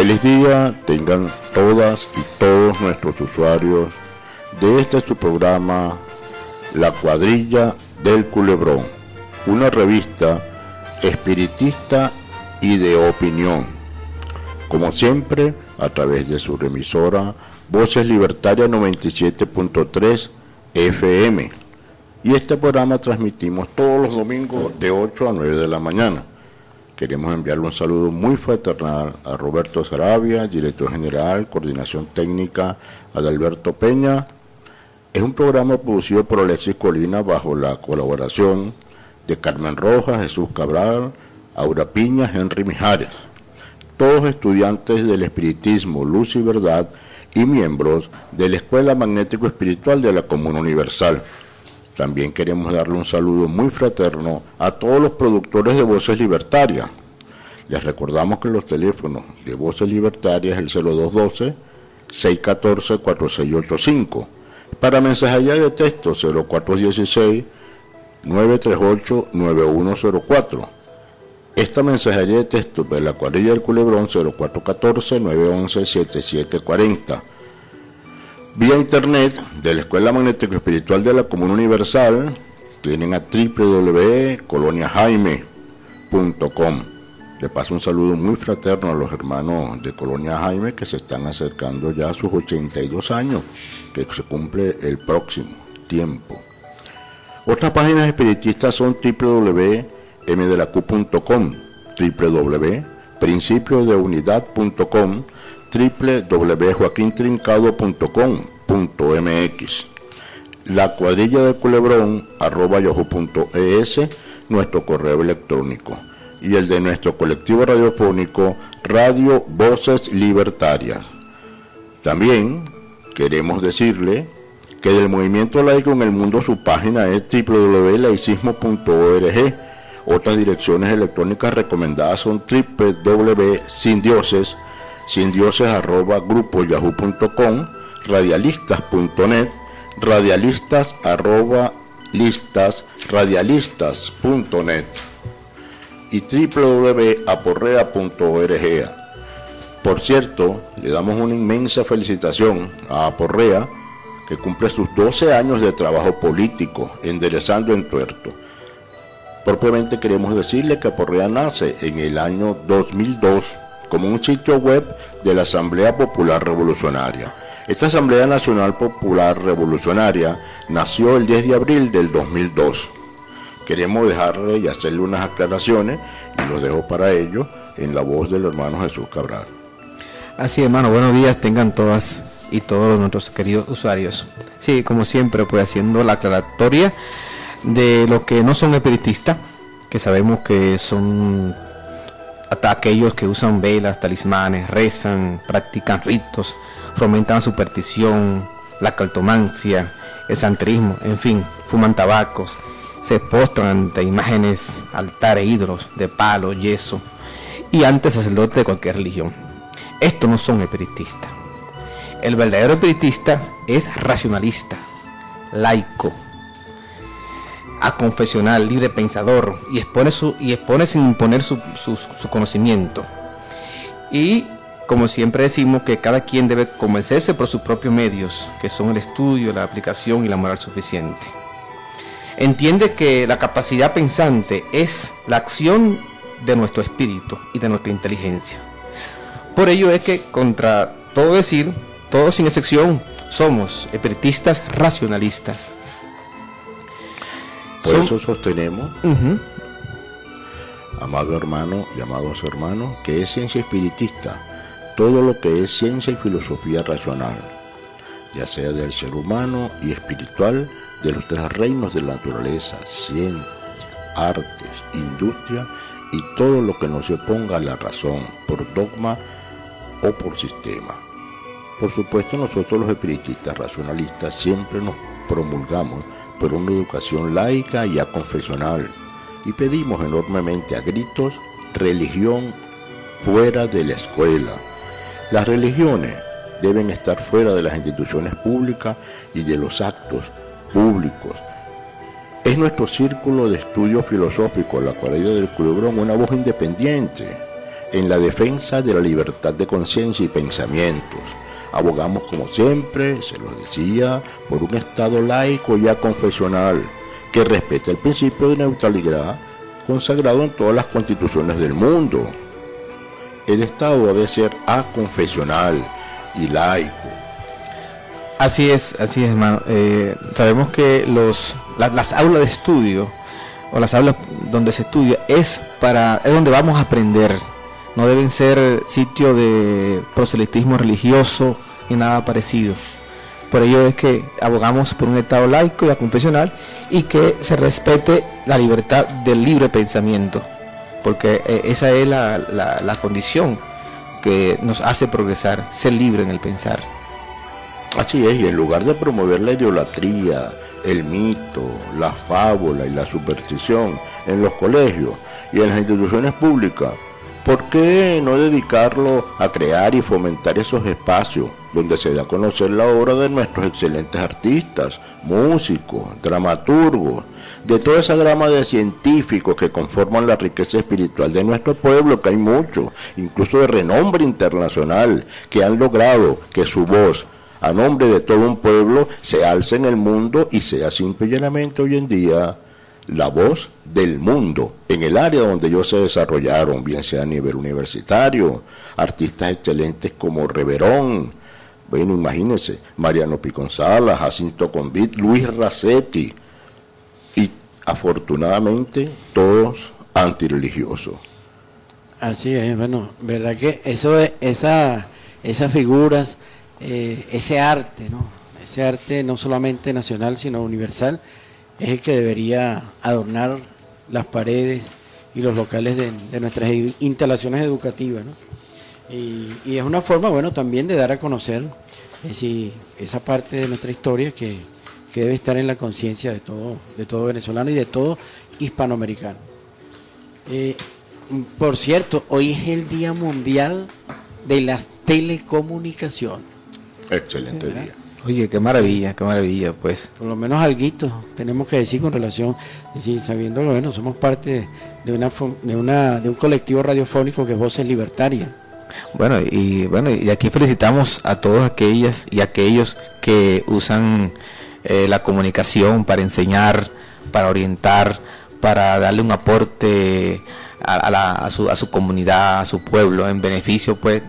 Feliz día tengan todas y todos nuestros usuarios de este su programa La Cuadrilla del Culebrón, una revista espiritista y de opinión, como siempre a través de su remisora Voces Libertarias 97.3 FM, y este programa transmitimos todos los domingos de 8 a 9 de la mañana. Queremos enviarle un saludo muy fraternal a Roberto Sarabia, director general, coordinación técnica, Adalberto Peña. Es un programa producido por Alexis Colina bajo la colaboración de Carmen Rojas, Jesús Cabral, Aura Piña, Henry Mijares, todos estudiantes del espiritismo, luz y verdad y miembros de la Escuela Magnético Espiritual de la Comuna Universal. También queremos darle un saludo muy fraterno a todos los productores de Voces Libertarias. Les recordamos que los teléfonos de Voces Libertarias es el 0212-614-4685. Para mensajería de texto 0416-938-9104. Esta mensajería de texto de la Cuadrilla del Culebrón 0414-911-7740. Vía internet de la Escuela Magnético Espiritual de la Comuna Universal tienen a www.coloniajaime.com. Le paso un saludo muy fraterno a los hermanos de Colonia Jaime que se están acercando ya a sus 82 años, que se cumple el próximo tiempo. Otras páginas espiritistas son www.mdelacu.com, www.principiosdeunidad.com, www.joaquintrincado.com.mx, la cuadrilla del culebrón @yahoo.es, nuestro correo electrónico, y el de nuestro colectivo radiofónico Radio Voces Libertarias. También queremos decirle que del movimiento laico en el mundo su página es www.laicismo.org. Otras direcciones electrónicas recomendadas son www.sindioses@grupoyahoo.com, radialistas.net, radialistas@radialistas.net y www.aporrea.org. Por cierto, le damos una inmensa felicitación a Aporrea, que cumple sus 12 años de trabajo político, enderezando entuerto. Propiamente queremos decirle que Aporrea nace en el año 2002 como un sitio web de la Asamblea Popular Revolucionaria. Esta Asamblea Nacional Popular Revolucionaria nació el 10 de abril del 2002. Queremos dejarle y hacerle unas aclaraciones, y lo dejo para ello en la voz del hermano Jesús Cabral. Así, hermano, buenos días tengan todas y todos nuestros queridos usuarios. Sí, como siempre, pues haciendo la aclaratoria de los que no son espiritistas, que sabemos que son hasta aquellos que usan velas, talismanes, rezan, practican ritos, fomentan la superstición, la cartomancia, el santerismo, en fin, fuman tabacos, se postran ante imágenes, altares, ídolos de palo, yeso y ante sacerdotes de cualquier religión. Estos no son espiritistas. El verdadero espiritista es racionalista, laico, aconfesional, libre pensador, y expone sin imponer su conocimiento. Y como siempre decimos, que cada quien debe convencerse por sus propios medios, que son el estudio, la aplicación y la moral suficiente. Entiende que la capacidad pensante es la acción de nuestro espíritu y de nuestra inteligencia. Por ello es que, contra todo decir, todos sin excepción somos espiritistas racionalistas. Por eso sostenemos, amado hermano y amados hermanos, que es ciencia espiritista todo lo que es ciencia y filosofía racional, ya sea del ser humano y espiritual, de los tres reinos de la naturaleza, ciencia, artes, industria y todo lo que no se oponga a la razón por dogma o por sistema. Por supuesto, nosotros los espiritistas racionalistas siempre nos promulgamos por una educación laica y aconfesional, y pedimos enormemente a gritos religión fuera de la escuela. Las religiones deben estar fuera de las instituciones públicas y de los actos públicos. Es nuestro círculo de estudio filosófico, la Cuadrilla del Culebrón, una voz independiente en la defensa de la libertad de conciencia y pensamientos. Abogamos, como siempre, se lo decía, por un Estado laico y aconfesional que respete el principio de neutralidad consagrado en todas las constituciones del mundo. El Estado ha de ser aconfesional y laico. Así es, hermano. Sabemos que las aulas de estudio o las aulas donde se estudia es donde vamos a aprender. No deben ser sitio de proselitismo religioso ni nada parecido. Por ello es que abogamos por un Estado laico y aconfesional y que se respete la libertad del libre pensamiento, porque esa es la condición que nos hace progresar, ser libre en el pensar. Así es, y en lugar de promover la idolatría, el mito, la fábula y la superstición en los colegios y en las instituciones públicas, ¿por qué no dedicarlo a crear y fomentar esos espacios donde se da a conocer la obra de nuestros excelentes artistas, músicos, dramaturgos, de toda esa gama de científicos que conforman la riqueza espiritual de nuestro pueblo, que hay muchos, incluso de renombre internacional, que han logrado que su voz, a nombre de todo un pueblo, se alce en el mundo y sea simple y llanamente hoy en día la voz del mundo, en el área donde ellos se desarrollaron, bien sea a nivel universitario, artistas excelentes como Reverón, bueno, imagínense, Mariano Piconzala, Jacinto Convit, Luis Racetti, y afortunadamente todos antirreligiosos. Así es, bueno, verdad que esas figuras, ese arte, ¿no? Ese arte no solamente nacional, sino universal, es el que debería adornar las paredes y los locales de nuestras instalaciones educativas, ¿no? Y es una forma, bueno, también de dar a conocer esa parte de nuestra historia que debe estar en la conciencia de todo venezolano y de todo hispanoamericano. Por cierto, hoy es el Día Mundial de las Telecomunicaciones. Excelente día. Oye, qué maravilla, pues. Por lo menos alguito tenemos que decir con relación, sabiendo que bueno, somos parte de un colectivo radiofónico que es Voces Libertarias. Bueno, y aquí felicitamos a todas aquellas y aquellos que usan la comunicación para enseñar, para orientar, para darle un aporte a su comunidad, a su pueblo, en beneficio, pues,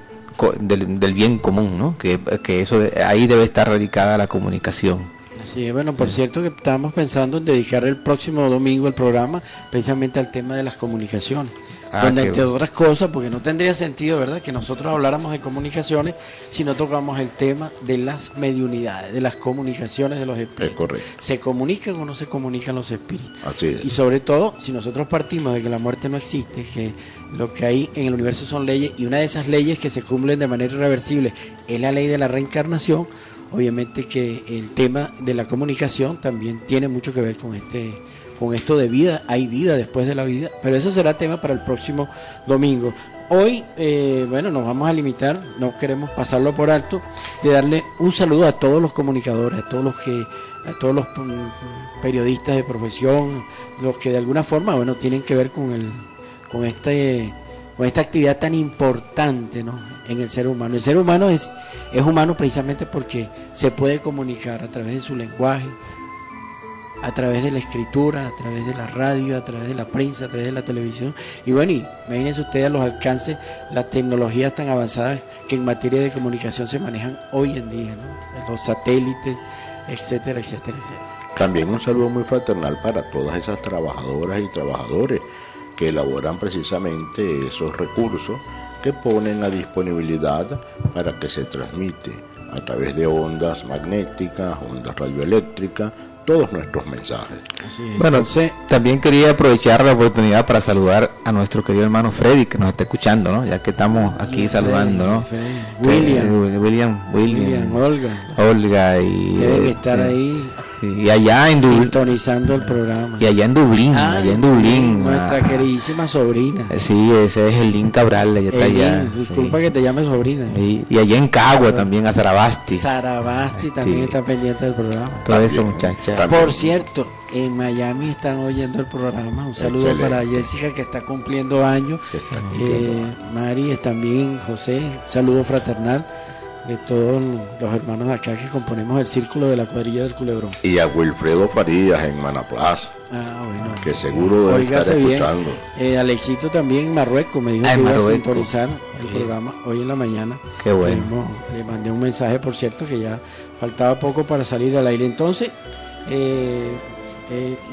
del bien común, ¿no? Que eso ahí debe estar radicada la comunicación. Sí, bueno, por cierto que estábamos pensando en dedicar el próximo domingo el programa precisamente al tema de las comunicaciones, donde entre otras cosas, porque no tendría sentido, ¿verdad?, que nosotros habláramos de comunicaciones si no tocamos el tema de las mediunidades, de las comunicaciones de los espíritus. Es correcto. ¿Se comunican o no se comunican los espíritus? Así es. Y sobre todo, si nosotros partimos de que la muerte no existe, que lo que hay en el universo son leyes, y una de esas leyes que se cumplen de manera irreversible es la ley de la reencarnación, obviamente que el tema de la comunicación también tiene mucho que ver con esto de vida. Hay vida después de la vida, pero eso será tema para el próximo domingo. Hoy, bueno, nos vamos a limitar, no queremos pasarlo por alto, de darle un saludo a todos los comunicadores, a todos los periodistas de profesión, los que de alguna forma, bueno, tienen que ver con esta actividad tan importante, ¿no?, en el ser humano. El ser humano es humano precisamente porque se puede comunicar a través de su lenguaje, a través de la escritura, a través de la radio, a través de la prensa, a través de la televisión. Y bueno, imagínense ustedes los alcances, las tecnologías tan avanzadas que en materia de comunicación se manejan hoy en día, ¿no?, los satélites, etcétera, etcétera, etcétera. También un saludo muy fraternal para todas esas trabajadoras y trabajadores que elaboran precisamente esos recursos que ponen a disponibilidad para que se transmite a través de ondas magnéticas, ondas radioeléctricas, todos nuestros mensajes. Bueno, también quería aprovechar la oportunidad para saludar a nuestro querido hermano Freddy, que nos está escuchando, ¿no?, ya que estamos aquí saludando, ¿no? William, Olga deben estar ahí Sí, y allá en Dublín. Sintonizando el programa. Y allá en Dublín. Nuestra queridísima sobrina. Sí, ese es el Lin Cabral, ella está allá. Disculpa sí. que te llame sobrina. Y allá en Cagua también, a Sarabasti. Sarabasti también está pendiente del programa. Toda esa muchacha. Por cierto, en Miami están oyendo el programa. Un saludo Excelente. para Jessica, que está cumpliendo años. Mari, también José. Un saludo fraternal de todos los hermanos acá que componemos el círculo de la cuadrilla del Culebrón. Y a Wilfredo Farías en Manaplaz, Bueno. que seguro debe estar Óigase bien. escuchando. Alexito también en Marruecos me dijo Ah, que en iba a Marruecos. sintonizar el programa hoy en la mañana. Qué bueno. Le mandé un mensaje, por cierto, que ya faltaba poco para salir al aire. Entonces,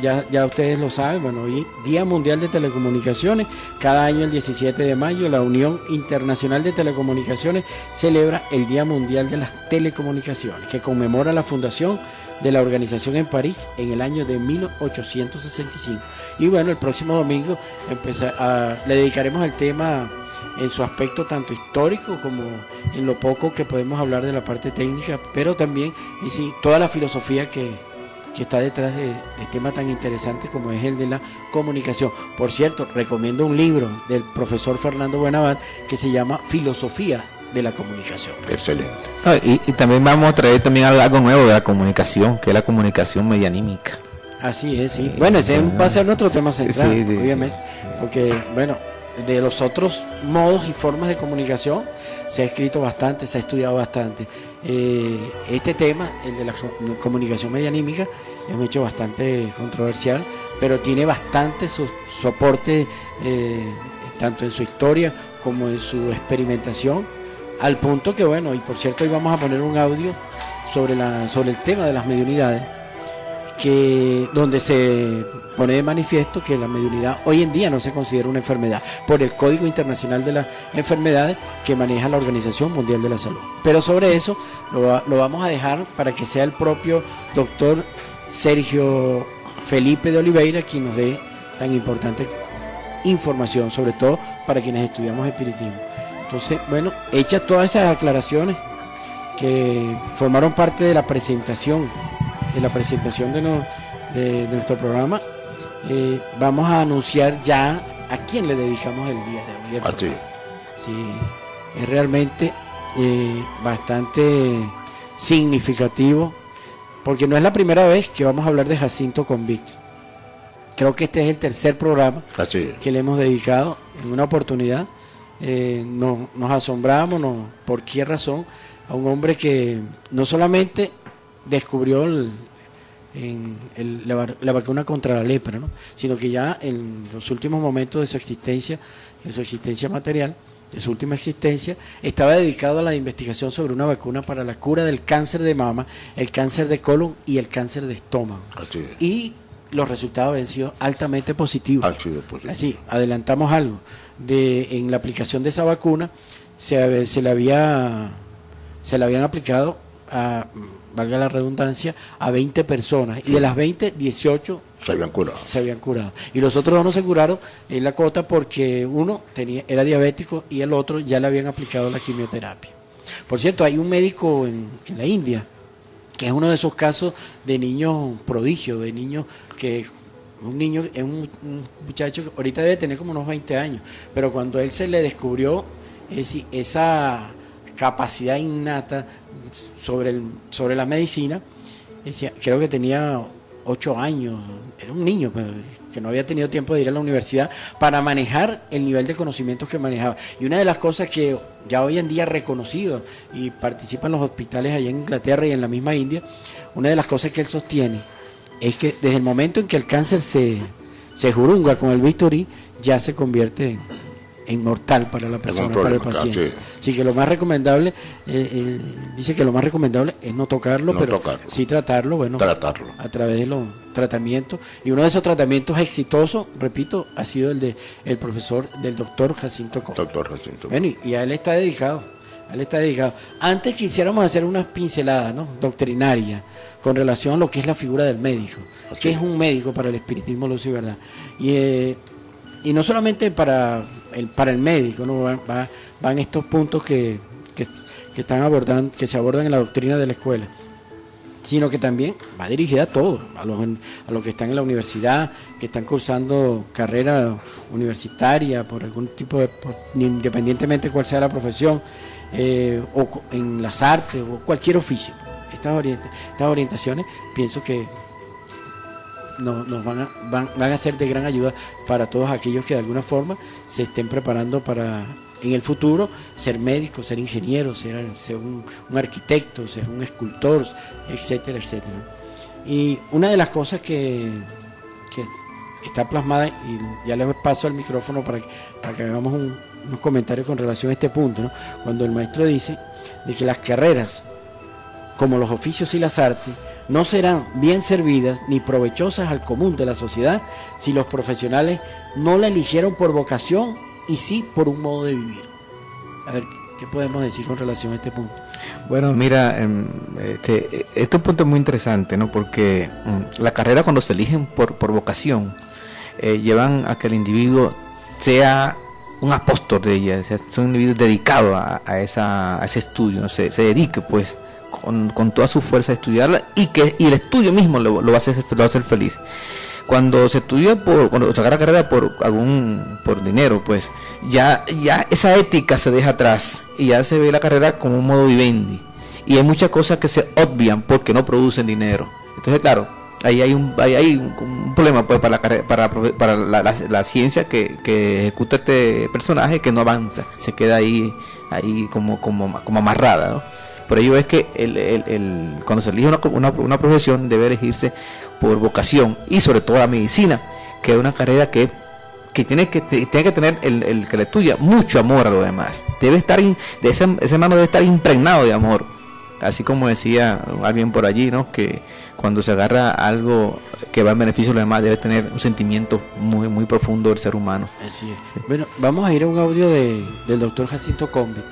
ya ustedes lo saben, bueno, hoy Día Mundial de Telecomunicaciones. Cada año el 17 de mayo la Unión Internacional de Telecomunicaciones celebra el Día Mundial de las Telecomunicaciones, que conmemora la fundación de la organización en París en el año de 1865. Y bueno, el próximo domingo le dedicaremos el tema en su aspecto tanto histórico como en lo poco que podemos hablar de la parte técnica, pero también toda la filosofía que está detrás de tema tan interesante como es el de la comunicación. Por cierto, recomiendo un libro del profesor Fernando Buenabad que se llama Filosofía de la Comunicación. Excelente. Y también vamos a traer también algo nuevo de la comunicación, que es la comunicación medianímica. Así es, sí. Bueno, ese va a ser nuestro tema central, obviamente, porque, bueno, de los otros modos y formas de comunicación se ha escrito bastante, se ha estudiado bastante. Este tema, el de la comunicación medianímica, es un hecho bastante controversial, pero tiene bastante soporte, tanto en su historia como en su experimentación, al punto que, bueno, y por cierto, hoy vamos a poner un audio sobre el tema de las mediunidades, donde se pone de manifiesto que la mediunidad hoy en día no se considera una enfermedad por el Código Internacional de las Enfermedades que maneja la Organización Mundial de la Salud. Pero sobre eso lo vamos a dejar para que sea el propio doctor Sergio Felipe de Oliveira quien nos dé tan importante información, sobre todo para quienes estudiamos espiritismo. Entonces, bueno, hechas todas esas aclaraciones que formaron parte de la presentación de nuestro programa, vamos a anunciar ya a quién le dedicamos el día de hoy. Así. Sí, es realmente bastante significativo, porque no es la primera vez que vamos a hablar de Jacinto Convict. Creo que este es el tercer programa que le hemos dedicado en una oportunidad. Nos asombramos, ¿por qué razón? A un hombre que no solamente descubrió la vacuna contra la lepra, ¿no?, sino que ya en los últimos momentos de su existencia material, de su última existencia, estaba dedicado a la investigación sobre una vacuna para la cura del cáncer de mama, el cáncer de colon y el cáncer de estómago. Y los resultados habían sido altamente positivos. Así, adelantamos algo. En la aplicación de esa vacuna se le habían aplicado valga la redundancia, a 20 personas, y de las 20, 18 se habían curado. Y los otros dos no se curaron en la cota porque uno era diabético y el otro ya le habían aplicado la quimioterapia. Por cierto, hay un médico en la India que es uno de esos casos de niños prodigio, de niños que... es un muchacho que ahorita debe tener como unos 20 años, pero cuando él se le descubrió esa capacidad innata sobre la medicina, creo que tenía 8 años, era un niño que no había tenido tiempo de ir a la universidad para manejar el nivel de conocimientos que manejaba. Y una de las cosas que ya hoy en día reconocido y participa en los hospitales allá en Inglaterra y en la misma India, una de las cosas que él sostiene es que desde el momento en que el cáncer se jurunga con el bisturí, ya se convierte en mortal para la persona, para el paciente. Así que lo más recomendable, dice que lo más recomendable es no tocarlo, pero sí tratarlo, a través de los tratamientos. Y uno de esos tratamientos exitosos, repito, ha sido el del doctor Jacinto Convict. Bueno, y a él está dedicado. Antes quisiéramos hacer unas pinceladas, ¿no?, doctrinarias con relación a lo que es la figura del médico. ¿Qué es un médico para el espiritismo, luz y verdad? Y no solamente para el médico, ¿no? Van estos puntos que están abordando, que se abordan en la doctrina de la escuela. sino que también va dirigida a todos, a los que están en la universidad, que están cursando carrera universitaria por algún tipo de, independientemente de cuál sea la profesión, o en las artes o cualquier oficio. Estas orientaciones pienso que nos van a ser de gran ayuda para todos aquellos que de alguna forma se estén preparando para en el futuro ser médico, ser ingeniero, ser un arquitecto, ser un escultor, etcétera, etcétera. Y una de las cosas que está plasmada, y ya les paso el micrófono para que hagamos unos comentarios con relación a este punto, ¿no? Cuando el maestro dice de que las carreras, como los oficios y las artes, no serán bien servidas ni provechosas al común de la sociedad si los profesionales no la eligieron por vocación y sí por un modo de vivir. A ver, ¿qué podemos decir con relación a este punto? Bueno, mira, este es un punto muy interesante, ¿no? Porque la carrera, cuando se eligen por vocación, llevan a que el individuo sea un apóstol de ella, sea un individuo dedicado a ese estudio, ¿no? Se dedique pues con toda su fuerza a estudiarla, y el estudio mismo lo va a hacer feliz. Cuando se estudia cuando se agarra carrera por dinero, pues ya esa ética se deja atrás y ya se ve la carrera como un modo vivendi, y hay muchas cosas que se obvian porque no producen dinero. Entonces, claro, ahí hay un problema pues para la ciencia que ejecuta este personaje, que no avanza, se queda ahí como amarrada, ¿no? Por ello es que cuando se elige una profesión, debe elegirse por vocación, y sobre todo la medicina, que es una carrera que tiene que tener el que la estudia mucho amor a lo demás. Debe estar ese mano debe estar impregnado de amor, así como decía alguien por allí, ¿no? Que cuando se agarra algo que va en beneficio de los demás, debe tener un sentimiento muy muy profundo del ser humano. Así es. Bueno, vamos a ir a un audio del doctor Jacinto Combet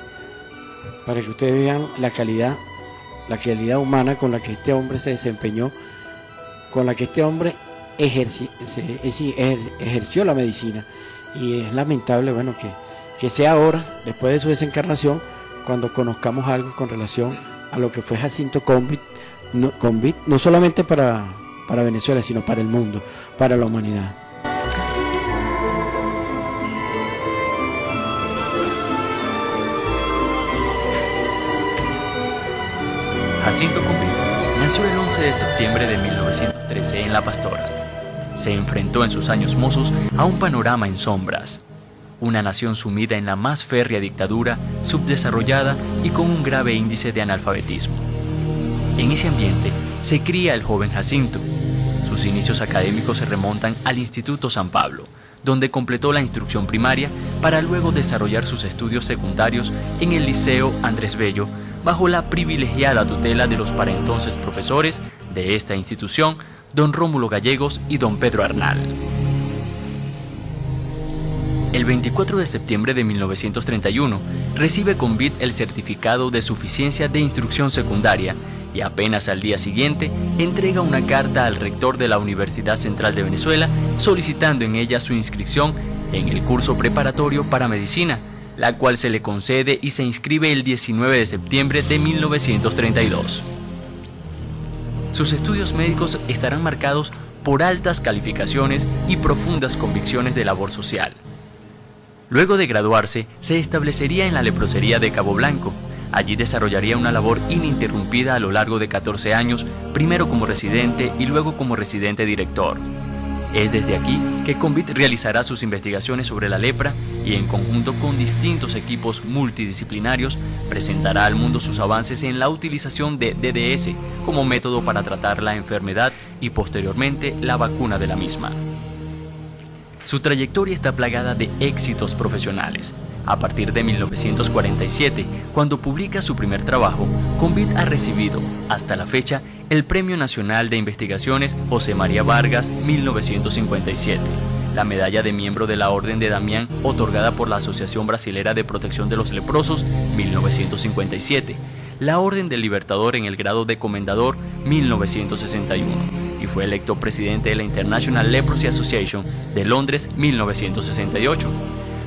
para que ustedes vean la calidad humana con la que este hombre se desempeñó, con la que este hombre ejerció la medicina. Y es lamentable, bueno, que sea ahora, después de su desencarnación, cuando conozcamos algo con relación a lo que fue Jacinto Combet, no solamente para Venezuela, sino para el mundo, para la humanidad. Jacinto Combet nació el 11 de septiembre de 1913 en La Pastora. Se enfrentó en sus años mozos a un panorama en sombras. Una nación sumida en la más férrea dictadura, subdesarrollada y con un grave índice de analfabetismo. En ese ambiente se cría el joven Jacinto. Sus inicios académicos se remontan al Instituto San Pablo, donde completó la instrucción primaria para luego desarrollar sus estudios secundarios en el Liceo Andrés Bello, bajo la privilegiada tutela de los para entonces profesores de esta institución, don Rómulo Gallegos y don Pedro Arnal. El 24 de septiembre de 1931 recibe Combet el certificado de suficiencia de instrucción secundaria y apenas al día siguiente entrega una carta al rector de la Universidad Central de Venezuela solicitando en ella su inscripción en el curso preparatorio para medicina, la cual se le concede y se inscribe el 19 de septiembre de 1932. Sus estudios médicos estarán marcados por altas calificaciones y profundas convicciones de labor social. Luego de graduarse, se establecería en la leprosería de Cabo Blanco. Allí desarrollaría una labor ininterrumpida a lo largo de 14 años, primero como residente y luego como residente director. Es desde aquí que Combet realizará sus investigaciones sobre la lepra y, en conjunto con distintos equipos multidisciplinarios, presentará al mundo sus avances en la utilización de DDS como método para tratar la enfermedad y posteriormente la vacuna de la misma. Su trayectoria está plagada de éxitos profesionales. A partir de 1947, cuando publica su primer trabajo, Combet ha recibido, hasta la fecha, el Premio Nacional de Investigaciones José María Vargas 1957, la medalla de miembro de la Orden de Damián otorgada por la Asociación Brasilera de Protección de los Leprosos 1957, la Orden del Libertador en el grado de Comendador 1961, y fue electo presidente de la International Leprosy Association de Londres 1968.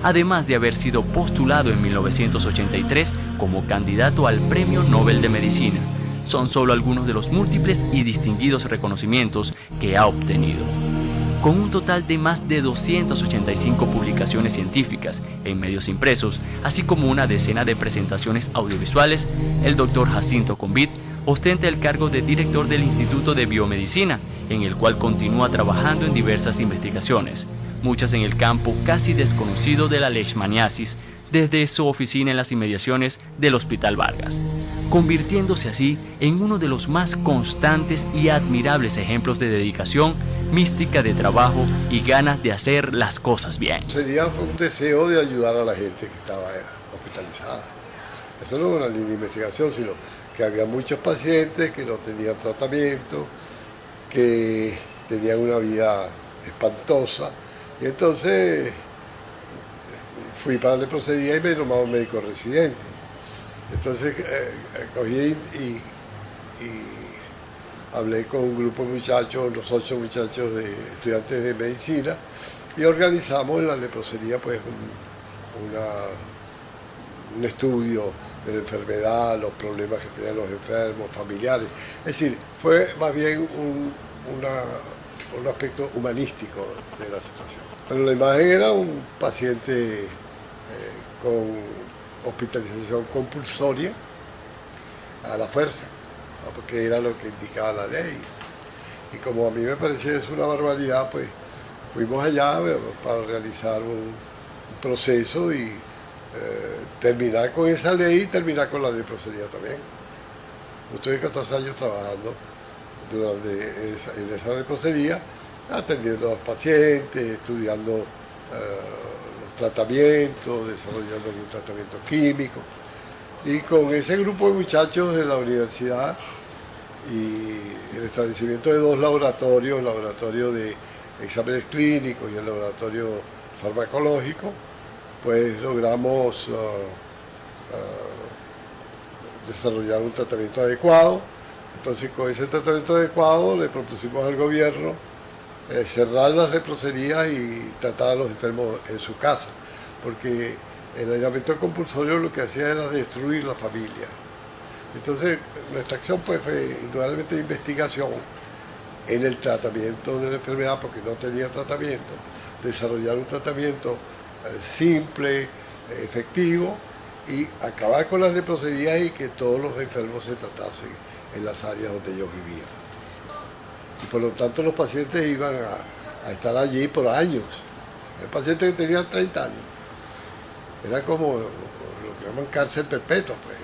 Además de haber sido postulado en 1983 como candidato al Premio Nobel de Medicina, son solo algunos de los múltiples y distinguidos reconocimientos que ha obtenido. Con un total de más de 285 publicaciones científicas en medios impresos, así como una decena de presentaciones audiovisuales, el Dr. Jacinto Convit ostenta el cargo de director del Instituto de Biomedicina, en el cual continúa trabajando en diversas investigaciones, muchas en el campo casi desconocido de la leishmaniasis, desde su oficina en las inmediaciones del Hospital Vargas, convirtiéndose así en uno de los más constantes y admirables ejemplos de dedicación, mística de trabajo y ganas de hacer las cosas bien. Sería un deseo de ayudar a la gente que estaba hospitalizada. Eso no es una línea de investigación, sino que había muchos pacientes que no tenían tratamiento, que tenían una vida espantosa, y entonces fui para la leprosería y me nombraba un médico residente. Entonces cogí y hablé con un grupo de muchachos, los 8 muchachos de estudiantes de medicina, y organizamos en la leprosería pues un estudio de la enfermedad, los problemas que tenían los enfermos, familiares. Es decir, fue más bien un aspecto humanístico de la situación. Pero la imagen era un paciente con hospitalización compulsoria a la fuerza, porque era lo que indicaba la ley. Y como a mí me parecía eso una barbaridad, pues fuimos allá para realizar un proceso y terminar con esa ley y terminar con la leprosería también. Yo estuve 14 años trabajando en esa leprosería, atendiendo a los pacientes, estudiando los tratamientos, desarrollando algún tratamiento químico. Y con ese grupo de muchachos de la universidad y el establecimiento de 2 laboratorios, el laboratorio de exámenes clínicos y el laboratorio farmacológico, pues logramos desarrollar un tratamiento adecuado. Entonces, con ese tratamiento adecuado le propusimos al gobierno cerrar las leproserías y tratar a los enfermos en su casa, porque el aislamiento compulsorio lo que hacía era destruir la familia. Entonces, nuestra acción pues, fue indudablemente de investigación en el tratamiento de la enfermedad, porque no tenía tratamiento, desarrollar un tratamiento simple, efectivo, y acabar con las leproserías y que todos los enfermos se tratasen en las áreas donde ellos vivían. Y por lo tanto los pacientes iban a estar allí por años. Hay pacientes que tenían 30 años. Era como lo que llaman cárcel perpetua, pues,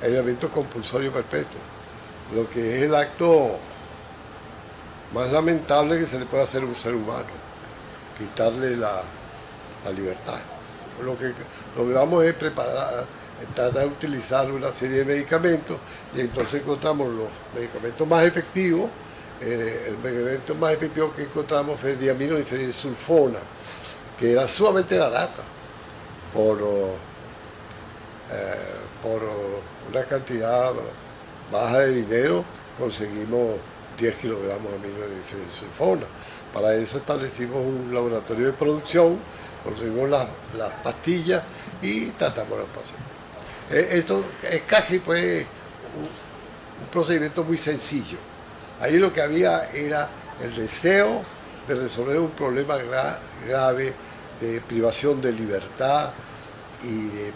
aislamiento compulsorio perpetuo. Lo que es el acto más lamentable que se le puede hacer a un ser humano, quitarle la libertad. Lo que logramos es tratar de utilizar una serie de medicamentos, y entonces encontramos los medicamentos más efectivos. El medicamento más efectivo que encontramos fue diaminodifenilsulfona, que era sumamente barata, por una cantidad baja de dinero conseguimos 10 kilogramos de diaminodifenilsulfona. Para eso establecimos un laboratorio de producción, conseguimos las pastillas y tratamos a los pacientes. Esto es casi pues un procedimiento muy sencillo. Ahí lo que había era el deseo de resolver un problema grave de privación de libertad y de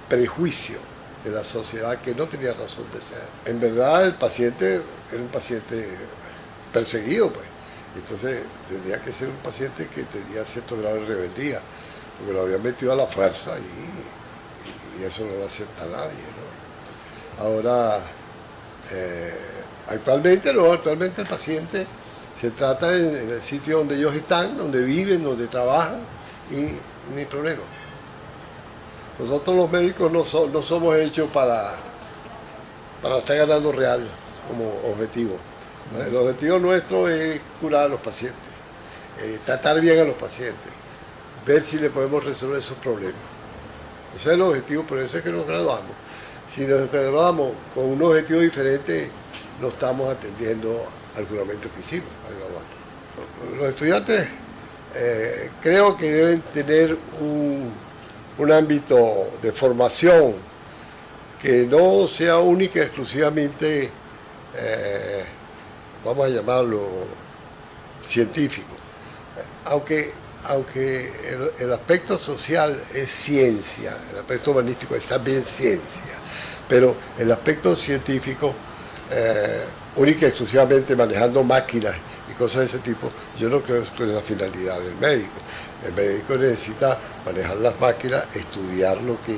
prejuicio de la sociedad que no tenía razón de ser. En verdad el paciente era un paciente perseguido, pues. Entonces tendría que ser un paciente que tenía cierto grado de rebeldía, porque lo habían metido a la fuerza y eso no lo acepta nadie, ¿no? Ahora, actualmente el paciente se trata en el sitio donde ellos están, donde viven, donde trabajan, y ni problema. Nosotros los médicos no somos hechos para estar ganando real como objetivo. El objetivo nuestro es curar a los pacientes, tratar bien a los pacientes, ver si le podemos resolver sus problemas. Ese es el objetivo, por eso es que nos graduamos. Si nos graduamos con un objetivo diferente, no estamos atendiendo al juramento que hicimos al graduarnos. Los estudiantes creo que deben tener un ámbito de formación que no sea única y exclusivamente, vamos a llamarlo, científico. Aunque el aspecto social es ciencia, el aspecto humanístico es también ciencia, pero el aspecto científico, única y exclusivamente manejando máquinas y cosas de ese tipo, yo no creo que es la finalidad del médico. El médico necesita manejar las máquinas, estudiar lo que,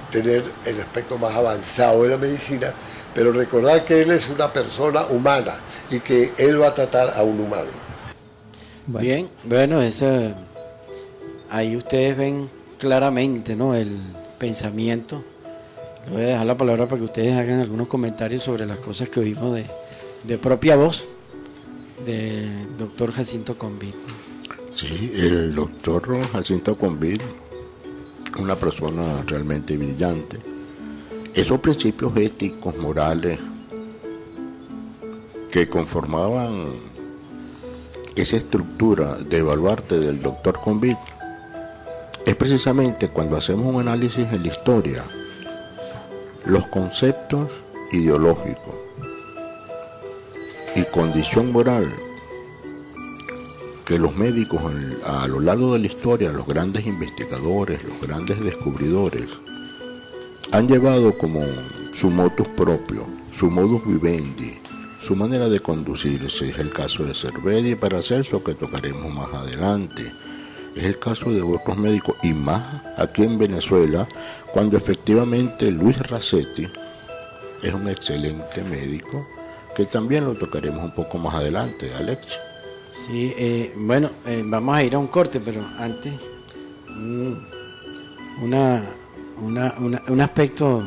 tener el aspecto más avanzado de la medicina, pero recordar que él es una persona humana y que él va a tratar a un humano. Bueno. Bien, bueno, ahí ustedes ven claramente, ¿no?, el pensamiento. Le voy a dejar la palabra para que ustedes hagan algunos comentarios sobre las cosas que oímos de propia voz del doctor Jacinto Convit. Sí, el doctor Jacinto Convit, una persona realmente brillante. Esos principios éticos, morales, que conformaban esa estructura de baluarte del doctor Convit, es precisamente cuando hacemos un análisis en la historia, los conceptos ideológicos y condición moral que los médicos a lo largo de la historia, los grandes investigadores, los grandes descubridores, han llevado como su motus propio, su modus vivendi, su manera de conducirse. Es el caso de Cervedi y Paracelso, que tocaremos más adelante. Es el caso de otros médicos, y más aquí en Venezuela, cuando efectivamente Luis Racetti es un excelente médico, que también lo tocaremos un poco más adelante, Alex. Sí, bueno, vamos a ir a un corte, pero antes un aspecto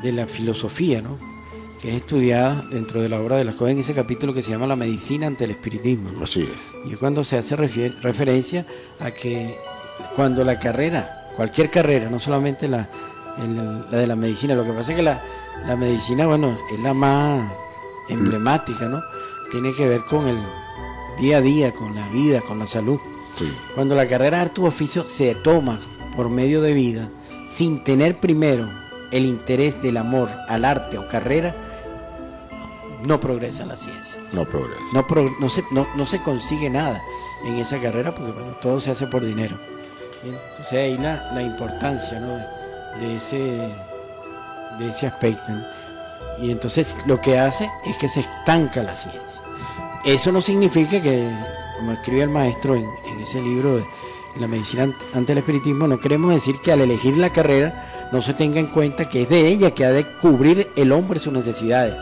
de la filosofía, ¿no?, que es estudiada dentro de la obra de Lascaux en ese capítulo que se llama La medicina ante el espiritismo, ¿no? Así es. Y es cuando se hace referencia a que cuando la carrera, cualquier carrera, no solamente la de la medicina, lo que pasa es que la medicina, bueno, es la más emblemática, ¿no?, tiene que ver con el día a día, con la vida, con la salud. Sí. Cuando la carrera de arte u oficio se toma por medio de vida, sin tener primero el interés del amor al arte o carrera, no progresa la ciencia. No progresa. No se consigue nada en esa carrera porque, bueno, todo se hace por dinero. Bien, entonces ahí la importancia, ¿no?, de ese aspecto, ¿no? Y entonces lo que hace es que se estanca la ciencia. Eso no significa que, como escribe el maestro en ese libro de La medicina ante el espiritismo, no queremos decir que al elegir la carrera no se tenga en cuenta que es de ella que ha de cubrir el hombre sus necesidades.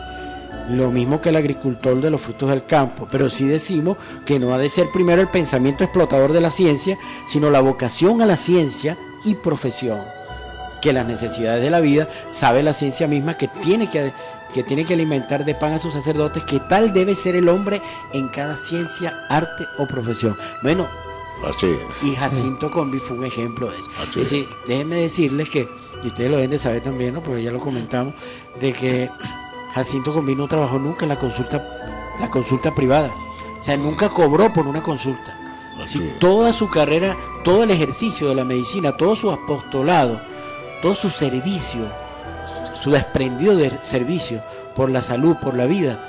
Lo mismo que el agricultor de los frutos del campo, pero sí decimos que no ha de ser primero el pensamiento explotador de la ciencia, sino la vocación a la ciencia y profesión. Que las necesidades de la vida sabe la ciencia misma que tiene que alimentar de pan a sus sacerdotes, que tal debe ser el hombre en cada ciencia, arte o profesión. Bueno, así es. Y Jacinto Convit fue un ejemplo de eso. Así es decir, déjenme decirles que, y ustedes lo deben de saber también, ¿no?, porque ya lo comentamos, de que Jacinto Convit no trabajó nunca en la consulta privada. O sea, nunca cobró por una consulta. Así es. Toda su carrera, todo el ejercicio de la medicina, todo su apostolado, todo su servicio, su desprendido de servicio por la salud, por la vida,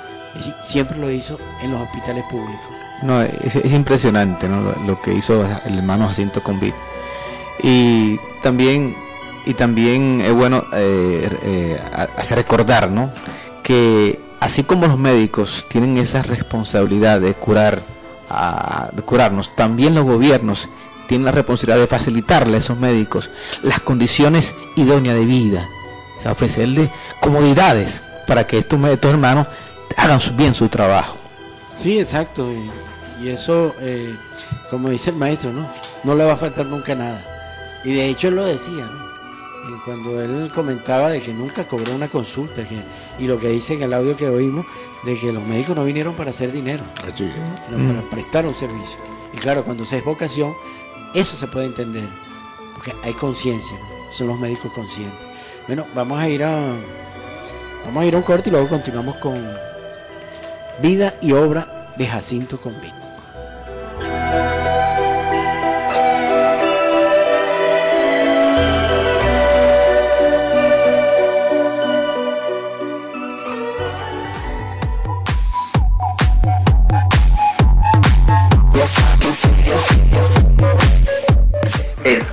siempre lo hizo en los hospitales públicos. No, es impresionante, ¿no?, lo que hizo el hermano Jacinto Convit. Y también es bueno hacer recordar, ¿no?, que así como los médicos tienen esa responsabilidad de curarnos, también los gobiernos tienen la responsabilidad de facilitarle a esos médicos las condiciones idóneas de vida, o sea, ofrecerles comodidades para que estos hermanos hagan bien su trabajo. Sí, exacto, y eso, como dice el maestro, no le va a faltar nunca nada. Y de hecho él lo decía, ¿no?, cuando él comentaba de que nunca cobró una consulta, y lo que dice en el audio que oímos, de que los médicos no vinieron para hacer dinero, sino para prestar un servicio. Y claro, cuando se es vocación, eso se puede entender, porque hay conciencia, ¿no?, son los médicos conscientes. Bueno, vamos a ir a un corte y luego continuamos con Vida y obra de Jacinto Convit.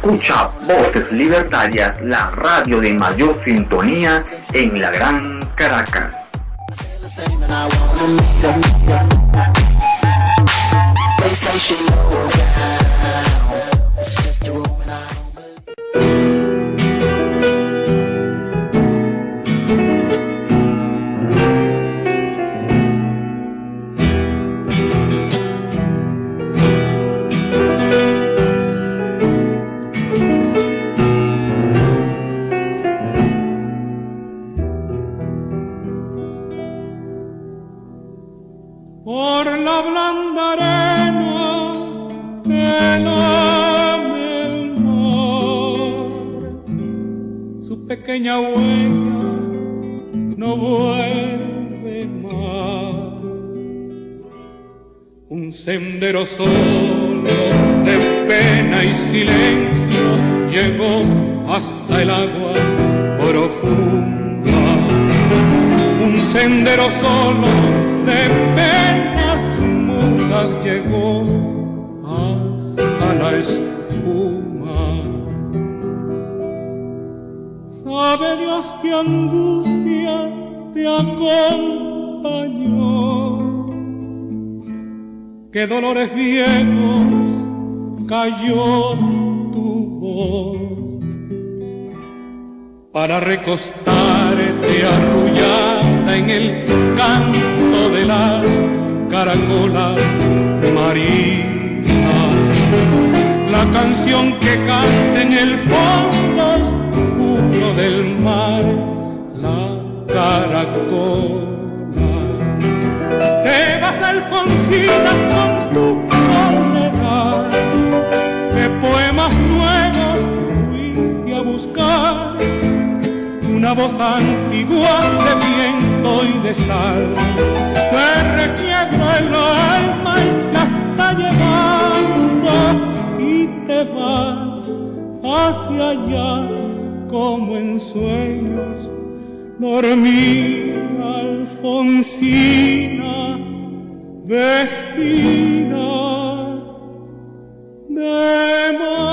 Escucha Voces Libertarias, la radio de mayor sintonía en la Gran Caracas. Por la blanda arena que lame el mar, su pequeña huella no vuelve más. Un sendero solo de pena y silencio llegó hasta el agua profunda. Un sendero solo de penas mudas llegó hasta la espuma. Sabe Dios qué angustia te acompañó, qué dolores viejos cayó tu voz para recostarte arrullada en el canto de las caracolas marinas. La canción que canta en el fondo oscuro del mar, la caracola. Te vas, Alfonsina, con tu soledad, ¿qué poemas nuevos fuiste a buscar? Una voz antigua de viento y de sal te requiebra el alma y la está llevando, y te vas hacia allá como en sueños. Dormir, Alfonsina, vestida de mar.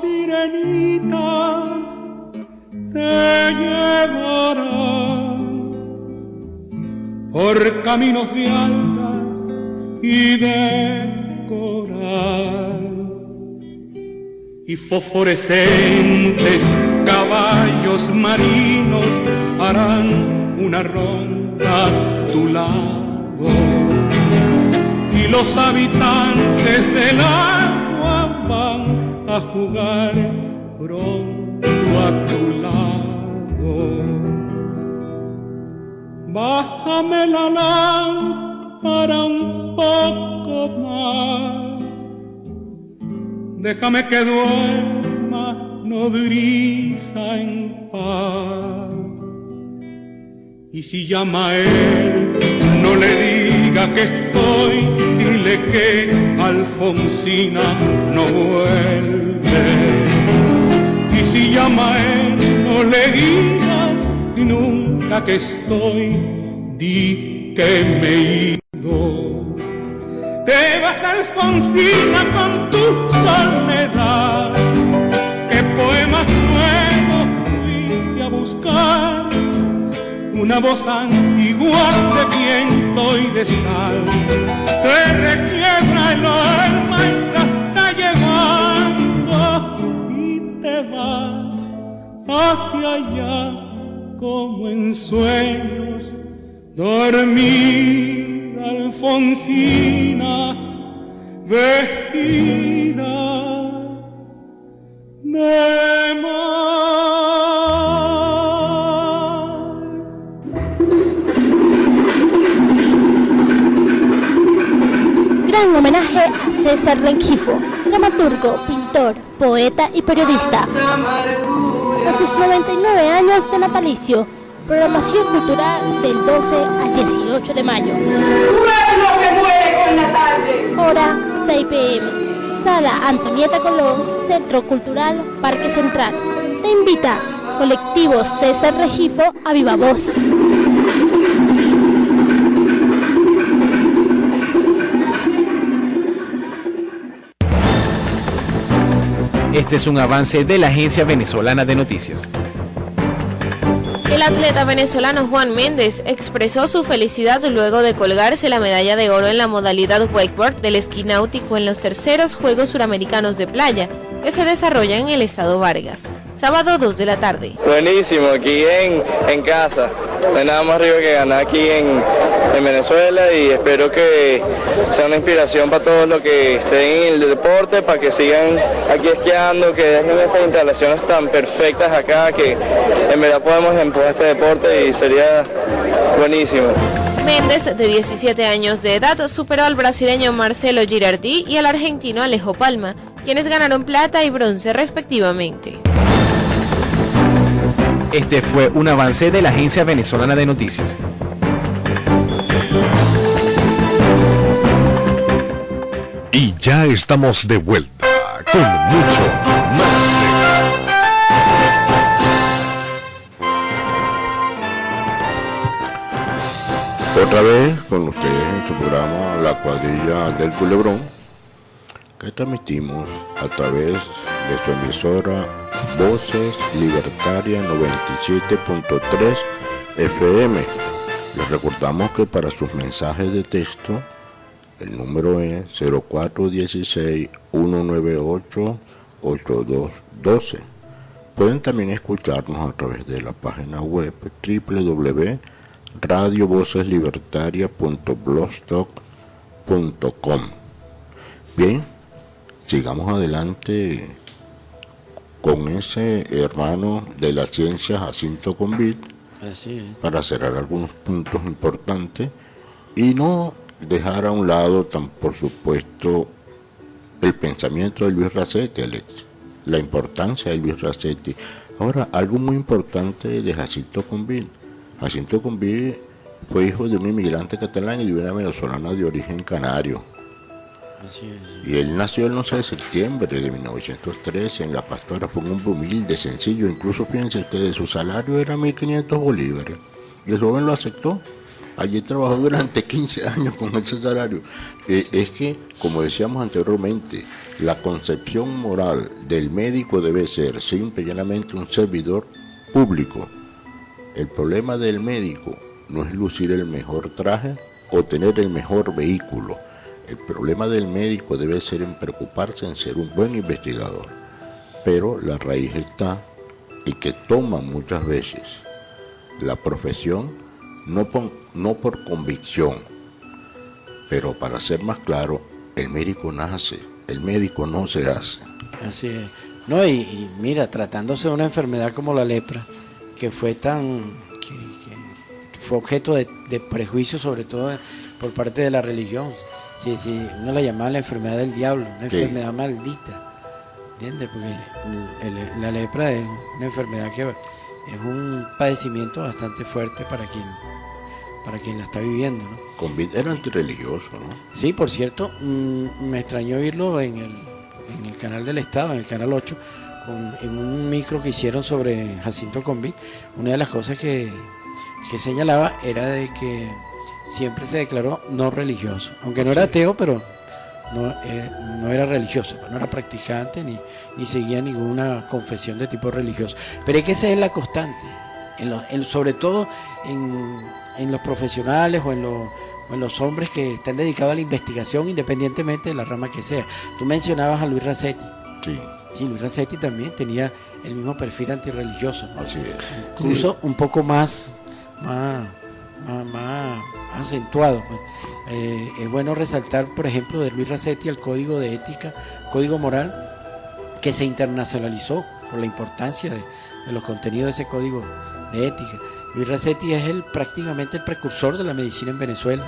Sirenitas te llevarán por caminos de algas y de coral, y fosforescentes caballos marinos harán una ronda a tu lado, y los habitantes del agua van a jugar pronto a tu lado. Bájame la lámpara un poco más, déjame que duerma nodriza en paz. Y si llama a él, no le diga que estoy, dile que Alfonsina no vuelve. Y si llama a él, no le digas nunca que estoy, di que me he ido. Te vas, Alfonsina, con tu soledad, qué poemas nuevos fuiste a buscar. Una voz antigua de viento y de sal te requiebra el alma y la está llevando, y te vas hacia allá como en sueños. Dormida, Alfonsina, vestida de mar. César Rengifo, dramaturgo, pintor, poeta y periodista. A sus 99 años de natalicio, programación cultural del 12 al 18 de mayo. ¡Pueblo que muere con la tarde! Hora 6 p.m. Sala Antonieta Colón, Centro Cultural Parque Central. Te invita Colectivo César Rengifo a viva voz. Este es un avance de la Agencia Venezolana de Noticias. El atleta venezolano Juan Méndez expresó su felicidad luego de colgarse la medalla de oro en la modalidad wakeboard del esquí náutico en los terceros Juegos Suramericanos de Playa, que se desarrollan en el estado Vargas. Sábado 2 de la tarde. Buenísimo, aquí en casa. No hay nada más rico que ganar aquí en Venezuela y espero que sea una inspiración para todos los que estén en el deporte, para que sigan aquí esquiando, que dejen estas instalaciones tan perfectas acá, que en verdad podemos empujar este deporte y sería buenísimo. Méndez, de 17 años de edad, superó al brasileño Marcelo Girardi y al argentino Alejo Palma, quienes ganaron plata y bronce respectivamente. Este fue un avance de la Agencia Venezolana de Noticias. Y ya estamos de vuelta con mucho más de... Otra vez con ustedes en su programa La Cuadrilla del Culebrón, que transmitimos a través de su emisora Voces Libertaria 97.3 FM. Les recordamos que para sus mensajes de texto el número es 0416-198-8212. Pueden también escucharnos a través de la página web www.radiovoceslibertaria.blogspot.com. Bien, sigamos adelante con ese hermano de la ciencia Jacinto Convit, para cerrar algunos puntos importantes y no dejar a un lado por supuesto el pensamiento de Luis Racetti, Alex, la importancia de Luis Racetti. Ahora, algo muy importante de Jacinto Convit. Jacinto Convit fue hijo de un inmigrante catalán y de una venezolana de origen canario. Así es. Y él nació el 11 de septiembre de 1913 en La Pastora. Fue un hombre humilde, sencillo. Incluso, fíjense ustedes, su salario era 1.500 bolívares. Y el joven lo aceptó. Allí trabajó durante 15 años con ese salario. Es que, como decíamos anteriormente, la concepción moral del médico debe ser simple y llanamente un servidor público. El problema del médico no es lucir el mejor traje o tener el mejor vehículo. El problema del médico debe ser en preocuparse en ser un buen investigador. Pero la raíz está en que toman muchas veces la profesión no por convicción, pero para ser más claro, el médico nace, el médico no se hace. Así es. No, y mira, tratándose de una enfermedad como la lepra, que fue que fue objeto de prejuicio, sobre todo por parte de la religión. Sí, uno la llamaba la enfermedad del diablo, una enfermedad maldita, ¿entiendes? Porque la lepra es una enfermedad que es un padecimiento bastante fuerte para quien la está viviendo, ¿no? Convit era antirreligioso, ¿no? Sí, por cierto, me extrañó oírlo en el canal del Estado, en el canal 8, en un micro que hicieron sobre Jacinto Convit. Una de las cosas que señalaba era de que siempre se declaró no religioso, aunque no era ateo, pero no era religioso, no era practicante ni seguía ninguna confesión de tipo religioso. Pero es que esa es la constante, sobre todo en los profesionales o en los hombres que están dedicados a la investigación, independientemente de la rama que sea. Tú mencionabas a Luis Racetti. Sí, Luis Racetti también tenía el mismo perfil antirreligioso, ¿no? Así es. Incluso un poco más acentuado. Es bueno resaltar, por ejemplo, de Luis Racetti el código de ética, código moral, que se internacionalizó por la importancia de los contenidos de ese código de ética. Luis Racetti es prácticamente el precursor de la medicina en Venezuela.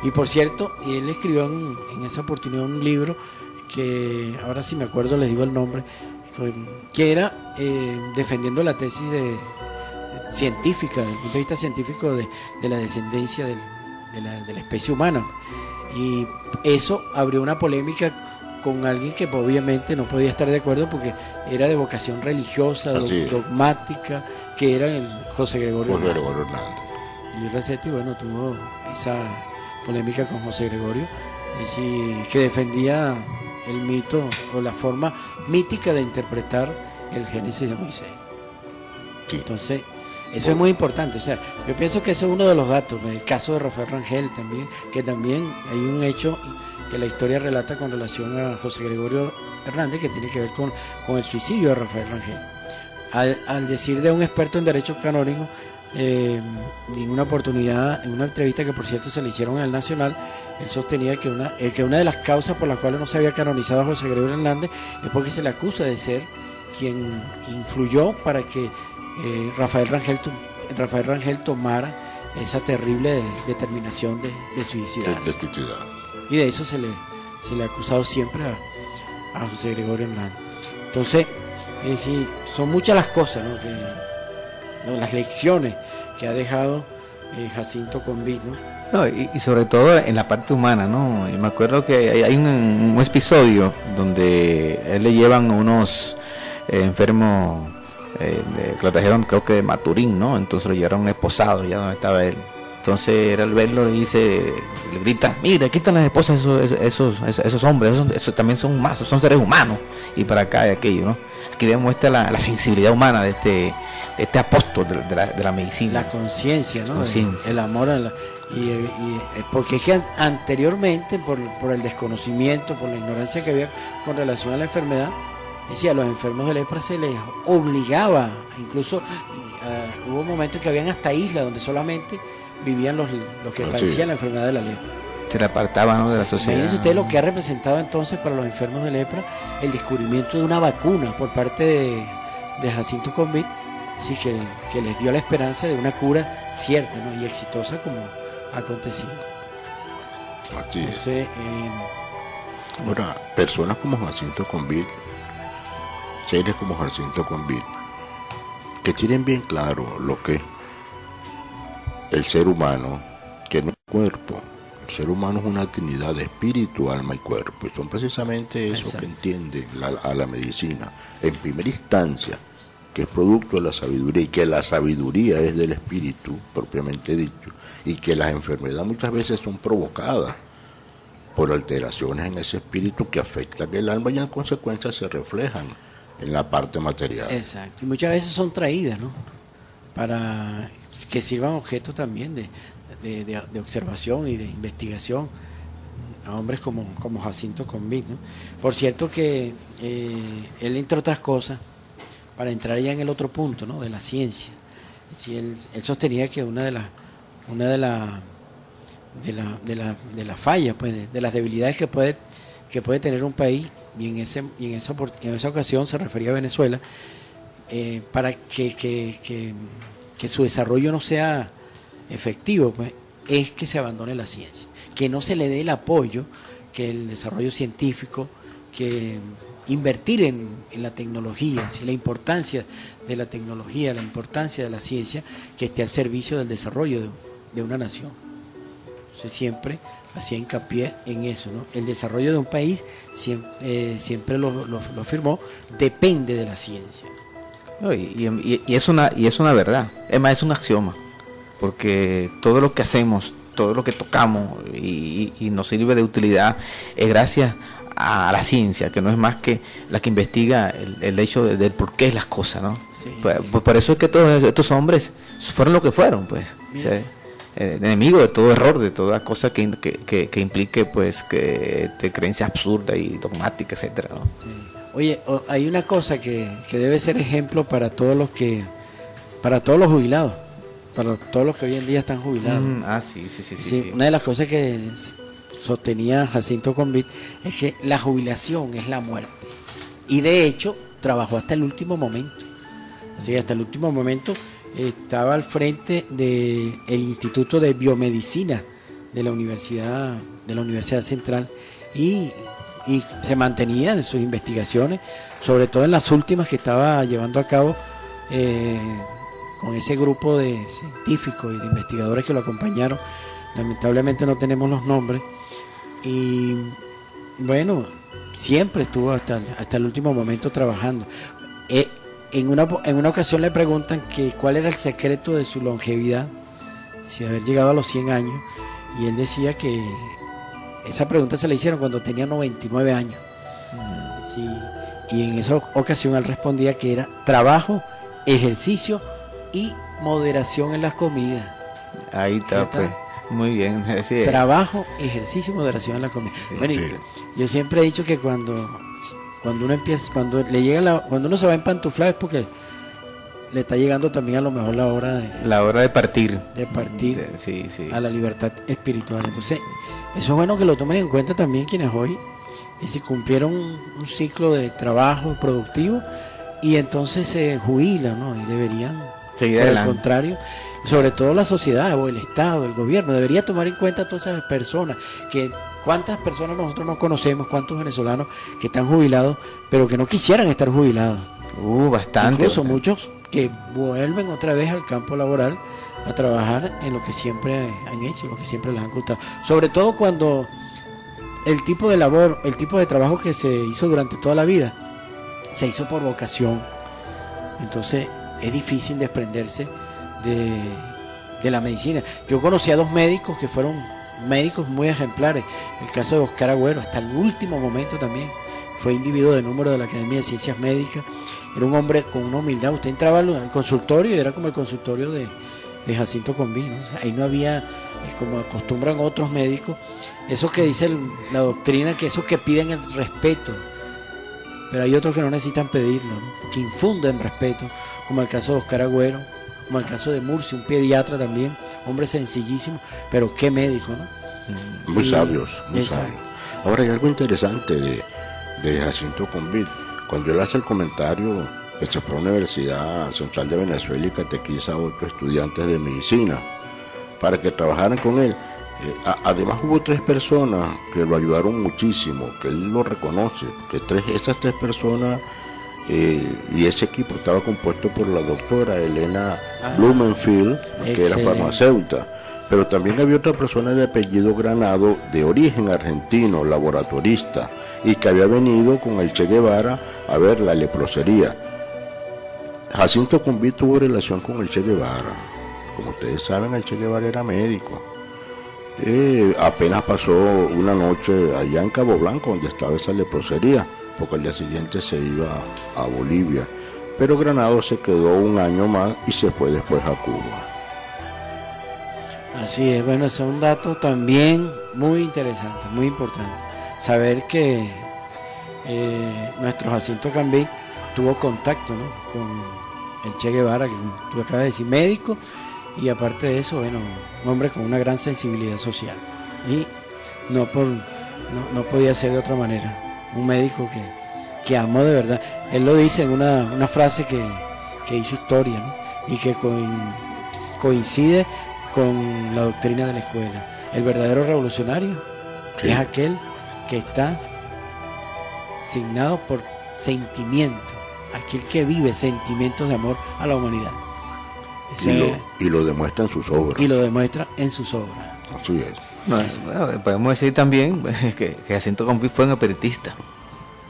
Y por cierto, él escribió en esa oportunidad un libro que ahora si me acuerdo les digo el nombre, que era defendiendo la tesis científica, desde el punto de vista científico de la descendencia de la especie humana. Y eso abrió una polémica con alguien que obviamente no podía estar de acuerdo porque era de vocación religiosa, dogmática, que era el José Gregorio Hernández. Y Luis Racetti, bueno, tuvo esa polémica con José Gregorio, que defendía el mito o la forma mítica de interpretar el Génesis de Moisés. Sí. Entonces, eso es muy importante. O sea, yo pienso que eso es uno de los datos. El caso de Rafael Rangel también, que también hay un hecho que la historia relata con relación a José Gregorio Hernández que tiene que ver con el suicidio de Rafael Rangel. Al decir de un experto en derecho canónico, en una oportunidad, en una entrevista que por cierto se le hicieron en el Nacional, él sostenía que una de las causas por las cuales no se había canonizado a José Gregorio Hernández es porque se le acusa de ser quien influyó para que Rafael Rangel tomara esa terrible determinación de suicidarse. Y de eso se le ha acusado siempre a José Gregorio Hernández. Entonces, son muchas las cosas, ¿no? Las lecciones que ha dejado Jacinto Convit, ¿no? Y sobre todo en la parte humana, ¿no? Y me acuerdo que hay un episodio donde a él le llevan unos enfermos que lo trajeron, creo que de Maturín, ¿no? Entonces lo llevaron esposado, ya donde estaba él. Entonces él al verlo le grita, mira, aquí están las esposas esos hombres, esos también son humanos, son seres humanos. Y para acá y aquello, ¿no? Aquí demuestra la sensibilidad humana de este apóstol de la medicina. La conciencia, ¿no? El amor a porque es que anteriormente, por el desconocimiento, por la ignorancia que había con relación a la enfermedad, decía, a los enfermos de lepra se les obligaba, incluso hubo momentos que habían hasta islas donde solamente vivían los que padecían la enfermedad de la lepra. Se le apartaban, ¿no?, de la sociedad. Imagínense ustedes lo que ha representado entonces para los enfermos de lepra el descubrimiento de una vacuna por parte de Jacinto Convit, sí, que les dio la esperanza de una cura cierta, ¿no?, y exitosa como ha acontecido. Así es. Entonces, ahora, personas como Jacinto Convit, seres como Jacinto Convit, que tienen bien claro lo que el ser humano, que no es cuerpo. El ser humano es una trinidad de espíritu, alma y cuerpo, y son precisamente eso que entienden a la medicina en primera instancia, que es producto de la sabiduría, y que la sabiduría es del espíritu propiamente dicho, y que las enfermedades muchas veces son provocadas por alteraciones en ese espíritu que afectan el alma y en consecuencia se reflejan en la parte material. Exacto, y muchas veces son traídas, ¿no?, para que sirvan objeto también de observación y de investigación a hombres como Jacinto Convit, ¿no? Por cierto que él, entre otras cosas, para entrar ya en el otro punto, ¿no?, de la ciencia, él sostenía que una de las fallas, pues, de las debilidades que puede tener un país, y en esa ocasión se refería a Venezuela, para que su desarrollo no sea efectivo, pues, es que se abandone la ciencia, que no se le dé el apoyo, que el desarrollo científico, que invertir en la tecnología, la importancia de la tecnología, la importancia de la ciencia, que esté al servicio del desarrollo de una nación. Entonces siempre hacía hincapié en eso, ¿no? El desarrollo de un país, siempre lo afirmó, depende de la ciencia. No, y es una verdad, es más, es un axioma, porque todo lo que hacemos, todo lo que tocamos y nos sirve de utilidad es gracias a la ciencia, que no es más que la que investiga el hecho del por qué las cosas, ¿no? Sí. Pues, por eso es que todos estos hombres fueron lo que fueron, pues, enemigos de todo error, de toda cosa que implique, pues, que creencias absurdas y dogmáticas, etcétera, ¿no? Sí. Oye, hay una cosa que debe ser ejemplo para todos los jubilados, para todos los que hoy en día están jubilados. Sí. Una de las cosas que sostenía Jacinto Convit es que la jubilación es la muerte. Y de hecho, trabajó hasta el último momento. Así que hasta el último momento estaba al frente del Instituto de Biomedicina la Universidad Central y se mantenía en sus investigaciones, sobre todo en las últimas que estaba llevando a cabo con ese grupo de científicos y de investigadores que lo acompañaron. Lamentablemente no tenemos los nombres y bueno, siempre estuvo hasta el último momento trabajando. En una ocasión le preguntan que cuál era el secreto de su longevidad, si haber llegado a los 100 años, y él decía que esa pregunta se le hicieron cuando tenía 99 años. Sí, y en esa ocasión él respondía que era trabajo, ejercicio y moderación en las comidas. Ahí está, pues. Muy bien. Sí. Trabajo, ejercicio y moderación en la comida. Sí, bueno, sí. Yo siempre he dicho que cuando uno empieza, cuando uno se va a empantuflar es porque le está llegando también a lo mejor la hora de partir. Sí. A la libertad espiritual. Entonces, eso es bueno que lo tomen en cuenta también quienes hoy si cumplieron un ciclo de trabajo productivo y entonces se jubilan, ¿no? Y deberían seguir por adelante. El contrario, sobre todo la sociedad o el Estado, el gobierno, debería tomar en cuenta a todas esas personas ¿cuántas personas nosotros no conocemos? ¿Cuántos venezolanos que están jubilados, pero que no quisieran estar jubilados? Bastante. Incluso muchos que vuelven otra vez al campo laboral a trabajar en lo que siempre han hecho, lo que siempre les han gustado. Sobre todo cuando el tipo de labor, el tipo de trabajo que se hizo durante toda la vida, se hizo por vocación. Entonces es difícil desprenderse de la medicina. Yo conocí a 2 médicos que fueron médicos muy ejemplares. El caso de Oscar Agüero, hasta el último momento también fue individuo de número de la Academia de Ciencias Médicas. Era un hombre con una humildad. Usted entraba al consultorio y era como el consultorio de Jacinto Combí, ¿no? O sea, ahí no había, como acostumbran otros médicos, eso que dice la doctrina, que esos que piden el respeto, pero hay otros que no necesitan pedirlo, ¿no? Que infunden respeto, como el caso de Oscar Agüero, como el caso de Murcia, un pediatra también, hombre sencillísimo, pero qué médico, ¿no? Muy sabios. Ahora hay algo interesante de Jacinto Combí. Cuando él hace el comentario que se fue a la Universidad Central de Venezuela y catequiza a 8 estudiantes de medicina para que trabajaran con él. Además hubo 3 personas que lo ayudaron muchísimo, que él lo reconoce, que esas 3 personas y ese equipo estaba compuesto por la doctora Elena Blumenfield, que era farmacéutica, pero también había otra persona de apellido Granado, de origen argentino, laboratorista, y que había venido con el Che Guevara a ver la leprosería. Jacinto Combí tuvo relación con el Che Guevara. Como ustedes saben, el Che Guevara era médico. Apenas pasó una noche allá en Cabo Blanco, donde estaba esa leprosería, porque al día siguiente se iba a Bolivia. Pero Granado se quedó un año más y se fue después a Cuba. Así es, bueno, ese es un dato también muy interesante, muy importante. Saber que nuestro Jacinto Combí tuvo contacto, ¿no?, con el Che Guevara, que tú acabas de decir, médico, y aparte de eso, bueno, un hombre con una gran sensibilidad social. Y no podía ser de otra manera. Un médico que amó de verdad. Él lo dice en una frase que hizo historia, ¿no?, y que coincide con la doctrina de la escuela. El verdadero revolucionario es aquel que está signado por sentimiento, aquel que vive sentimientos de amor a la humanidad. Y lo demuestra en sus obras. Así es. Bueno, podemos decir también que Jacinto Combí fue un espiritista,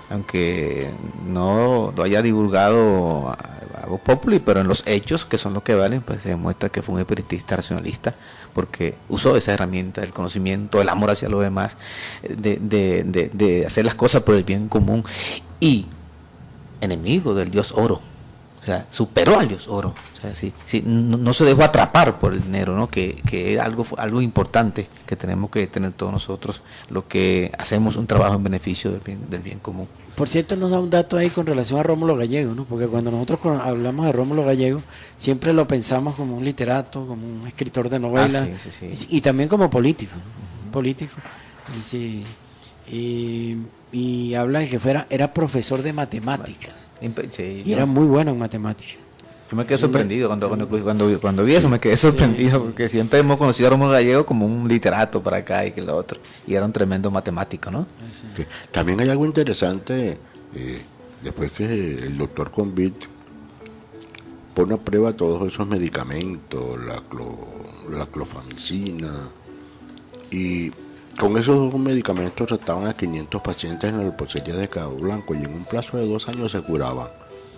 aunque no lo haya divulgado a voz populi, pero en los hechos, que son los que valen, pues se demuestra que fue un espiritista racionalista, porque usó esa herramienta del conocimiento, el amor hacia los demás, de hacer las cosas por el bien común, y enemigo del dios oro. O sea, superó al dios oro. O sea, no se dejó atrapar por el dinero, ¿no? Que es algo importante que tenemos que tener todos nosotros, lo que hacemos un trabajo en beneficio del bien común. Por cierto, nos da un dato ahí con relación a Rómulo Gallego, ¿no? Porque cuando nosotros hablamos de Rómulo Gallego, siempre lo pensamos como un literato, como un escritor de novelas, y también como político, ¿no? Político. Y habla de que era profesor de matemáticas. Y era muy bueno en matemáticas. Yo me quedé sorprendido cuando vi eso, me quedé sorprendido, porque siempre hemos conocido a Rómulo Gallego como un literato para acá y que lo otro, y era un tremendo matemático, ¿no? Sí. También hay algo interesante, después que el doctor Convit pone a prueba todos esos medicamentos, la clofamicina, y con esos dos medicamentos trataban a 500 pacientes en la leprosería de Cabo Blanco, y en un plazo de 2 años se curaban.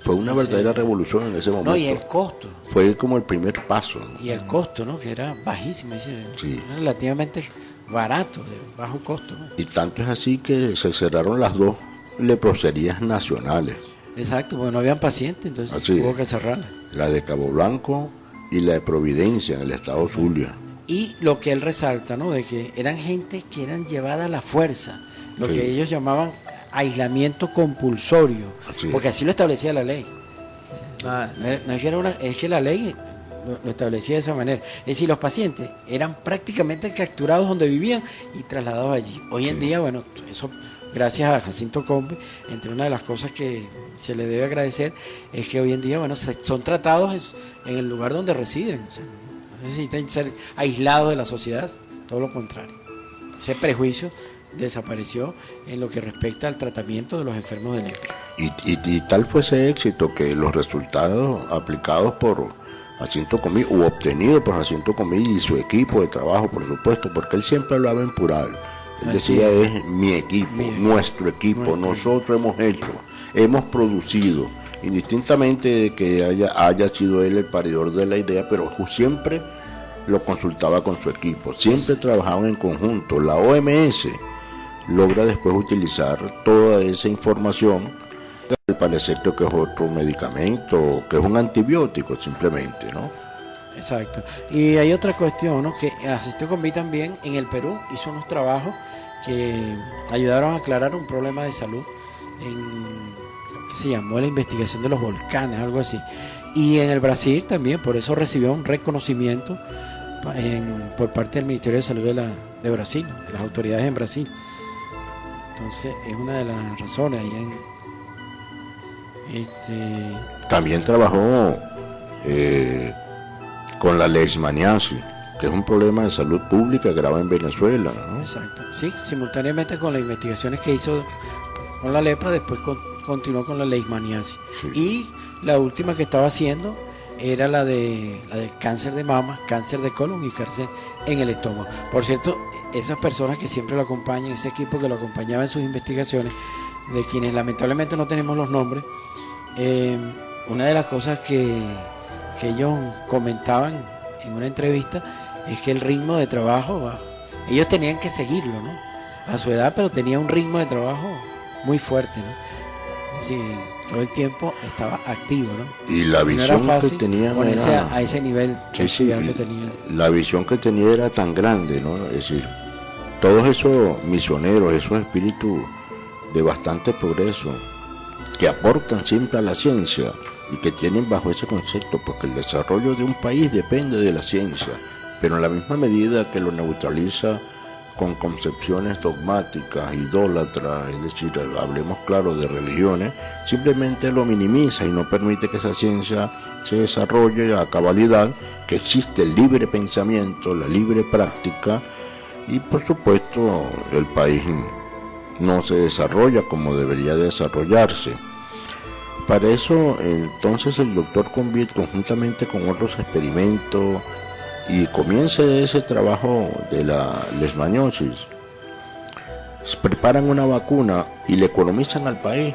Fue una verdadera revolución en ese momento. No, y el costo. Fue como el primer paso, ¿no? Y el costo, ¿no? Que era bajísimo, sí. Era relativamente barato, de bajo costo, ¿no? Y tanto es así que se cerraron las 2 leproserías nacionales. Exacto, porque no habían pacientes, entonces así hubo que cerrarla. La de Cabo Blanco y la de Providencia, en el estado Zulia. Y lo que él resalta, ¿no? De que eran gente que eran llevadas a la fuerza, lo que ellos llamaban aislamiento compulsorio, porque así lo establecía la ley. No es que es que la ley lo establecía de esa manera. Es decir, los pacientes eran prácticamente capturados donde vivían y trasladados allí. Hoy en día, bueno, eso gracias a Jacinto Combe, entre una de las cosas que se le debe agradecer es que hoy en día, bueno, son tratados en el lugar donde residen. O sea, no necesitan ser aislados de la sociedad, todo lo contrario. Ese prejuicio desapareció en lo que respecta al tratamiento de los enfermos de lepra. Y tal fue ese éxito que los resultados aplicados por Jacinto Comí u obtenidos por Jacinto Comí y su equipo de trabajo, por supuesto, porque él siempre hablaba en plural. Él decía, es mi equipo, nuestro equipo, nosotros hemos producido, indistintamente de que haya sido él el paridor de la idea, pero siempre lo consultaba con su equipo, siempre trabajaban en conjunto. La OMS logra después utilizar toda esa información, al parecer creo que es otro medicamento, que es un antibiótico simplemente, ¿no? Exacto. Y hay otra cuestión, ¿no? Que asistió con mí también en el Perú, hizo unos trabajos que ayudaron a aclarar un problema de salud creo que se llamó la investigación de los volcanes, algo así. Y en el Brasil también, por eso recibió un reconocimiento por parte del Ministerio de Salud de Brasil, de las autoridades en Brasil. Entonces es una de las razones ahí También trabajó con la leishmaniasis, que es un problema de salud pública grave en Venezuela, ¿no? Exacto, sí, simultáneamente con las investigaciones que hizo con la lepra, después continuó con la leishmaniasis. Sí. Y la última que estaba haciendo era la de cáncer de mama, cáncer de colon y cáncer en el estómago. Por cierto, esas personas que siempre lo acompañan, ese equipo que lo acompañaba en sus investigaciones, de quienes lamentablemente no tenemos los nombres, una de las cosas que ellos comentaban en una entrevista es que el ritmo de trabajo, ellos tenían que seguirlo, ¿no? A su edad, pero tenía un ritmo de trabajo muy fuerte, ¿no? Es decir, todo el tiempo estaba activo, ¿no? Y la visión que tenían ponerse a ese nivel que tenía. La visión que tenía era tan grande, ¿no? Es decir, todos esos misioneros, esos espíritus de bastante progreso que aportan siempre a la ciencia y que tienen bajo ese concepto, porque el desarrollo de un país depende de la ciencia, pero en la misma medida que lo neutraliza con concepciones dogmáticas, idólatras, es decir, hablemos claro de religiones, simplemente lo minimiza y no permite que esa ciencia se desarrolle a cabalidad, que existe el libre pensamiento, la libre práctica, y por supuesto el país no se desarrolla como debería desarrollarse. Para eso entonces el doctor Convit, conjuntamente con otros experimentos, y comienza ese trabajo de la leishmaniosis, preparan una vacuna y le economizan al país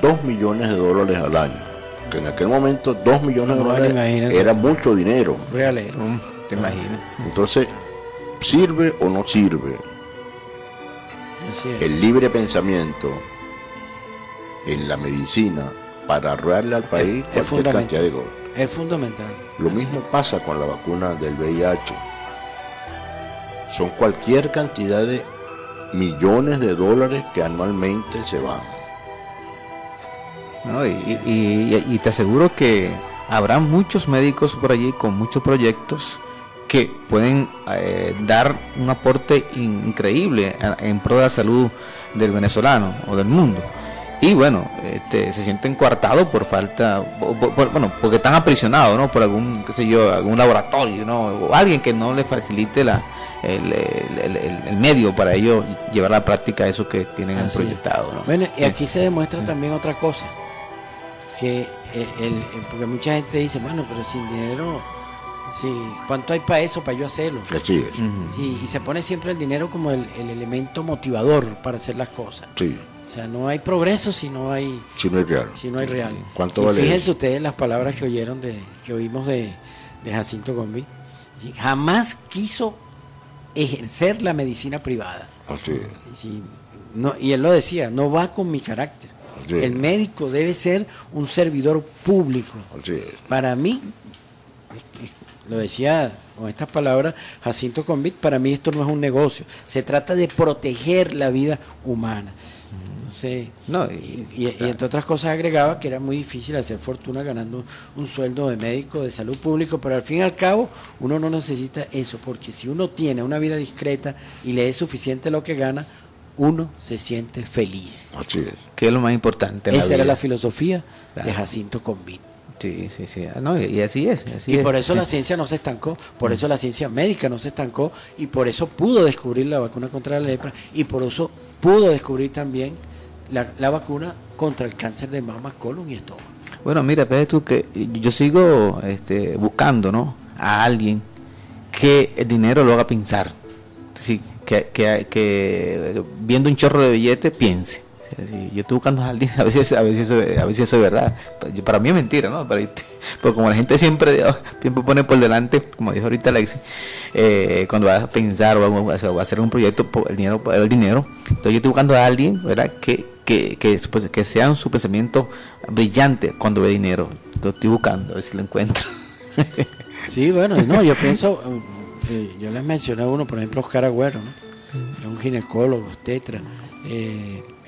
$2 millones al año, que en aquel momento $2 millones era mucho dinero. Realero, te imaginas. Entonces, ¿sirve o no sirve? El libre pensamiento en la medicina para ahorrarle al país cualquier cantidad de golpes. Es fundamental. Lo mismo pasa con la vacuna del VIH. Son cualquier cantidad de millones de dólares que anualmente se van. No, y te aseguro que habrá muchos médicos por allí con muchos proyectos que pueden dar un aporte increíble en pro de la salud del venezolano o del mundo. y bueno, se sienten coartados por falta, bueno, porque están aprisionados, ¿no? Por algún, qué sé yo, algún laboratorio, ¿no? O alguien que no les facilite el medio para ellos llevar a la práctica eso que tienen proyectado, ¿no? Bueno, y aquí se demuestra también otra cosa, que porque mucha gente dice, bueno, pero sin dinero, sí, ¿cuánto hay para eso, para yo hacerlo? Así es. Sí, y se pone siempre el dinero como el elemento motivador para hacer las cosas. Sí. O sea, no hay progreso si no hay real. Si no hay real. ¿Cuánto y vale fíjense eso? ustedes las palabras que oímos de Jacinto Gombi. Jamás quiso ejercer la medicina privada. Así es. Sí, no, y él lo decía, no va con mi carácter. Así es. El médico debe ser un servidor público. Así es. Para mí, lo decía con estas palabras Jacinto Convit, para mí esto no es un negocio, se trata de proteger la vida humana. Entonces, y entre otras cosas agregaba que era muy difícil hacer fortuna ganando un sueldo de médico de salud pública, pero al fin y al cabo uno no necesita eso, porque si uno tiene una vida discreta y le es suficiente lo que gana, uno se siente feliz. Así es. Que es lo más importante en Esa la era vida. la filosofía de Jacinto Convit. Sí. No, y así es. Y por eso la ciencia no se estancó, por eso la ciencia médica no se estancó, y por eso pudo descubrir la vacuna contra la lepra, y por eso pudo descubrir también la vacuna contra el cáncer de mama, colon y estómago. Bueno, mira, fíjate tú que yo sigo buscando, ¿no?, a alguien que el dinero lo haga pensar. Sí, que viendo un chorro de billetes piense. O sea, si yo estoy buscando a alguien, a veces eso es verdad. Para mí es mentira, ¿no? Porque como la gente siempre pone por delante, como dijo ahorita Alexis, cuando vas a pensar o va a hacer un proyecto, el dinero. Entonces yo estoy buscando a alguien, ¿verdad?, que sea su pensamiento brillante cuando ve dinero. Lo estoy buscando, a ver si lo encuentro. Sí, bueno, no, yo pienso, yo les mencioné a uno, por ejemplo, Oscar Agüero, ¿no? Era un ginecólogo, obstetra.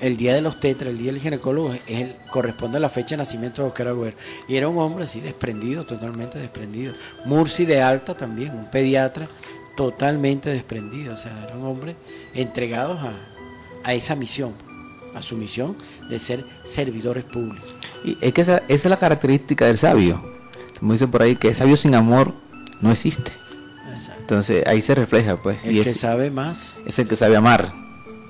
El día de los tetras, el día del ginecólogo, corresponde a la fecha de nacimiento de Oscar Agüero. Y era un hombre así, desprendido, totalmente desprendido. Murci de Alta también, un pediatra totalmente desprendido. O sea, era un hombre entregado a esa misión, a su misión de ser servidores públicos. Y es que esa es la característica del sabio. Como dicen por ahí, que el sabio sin amor no existe. Exacto. Entonces ahí se refleja, pues. El que sabe más es el que sabe amar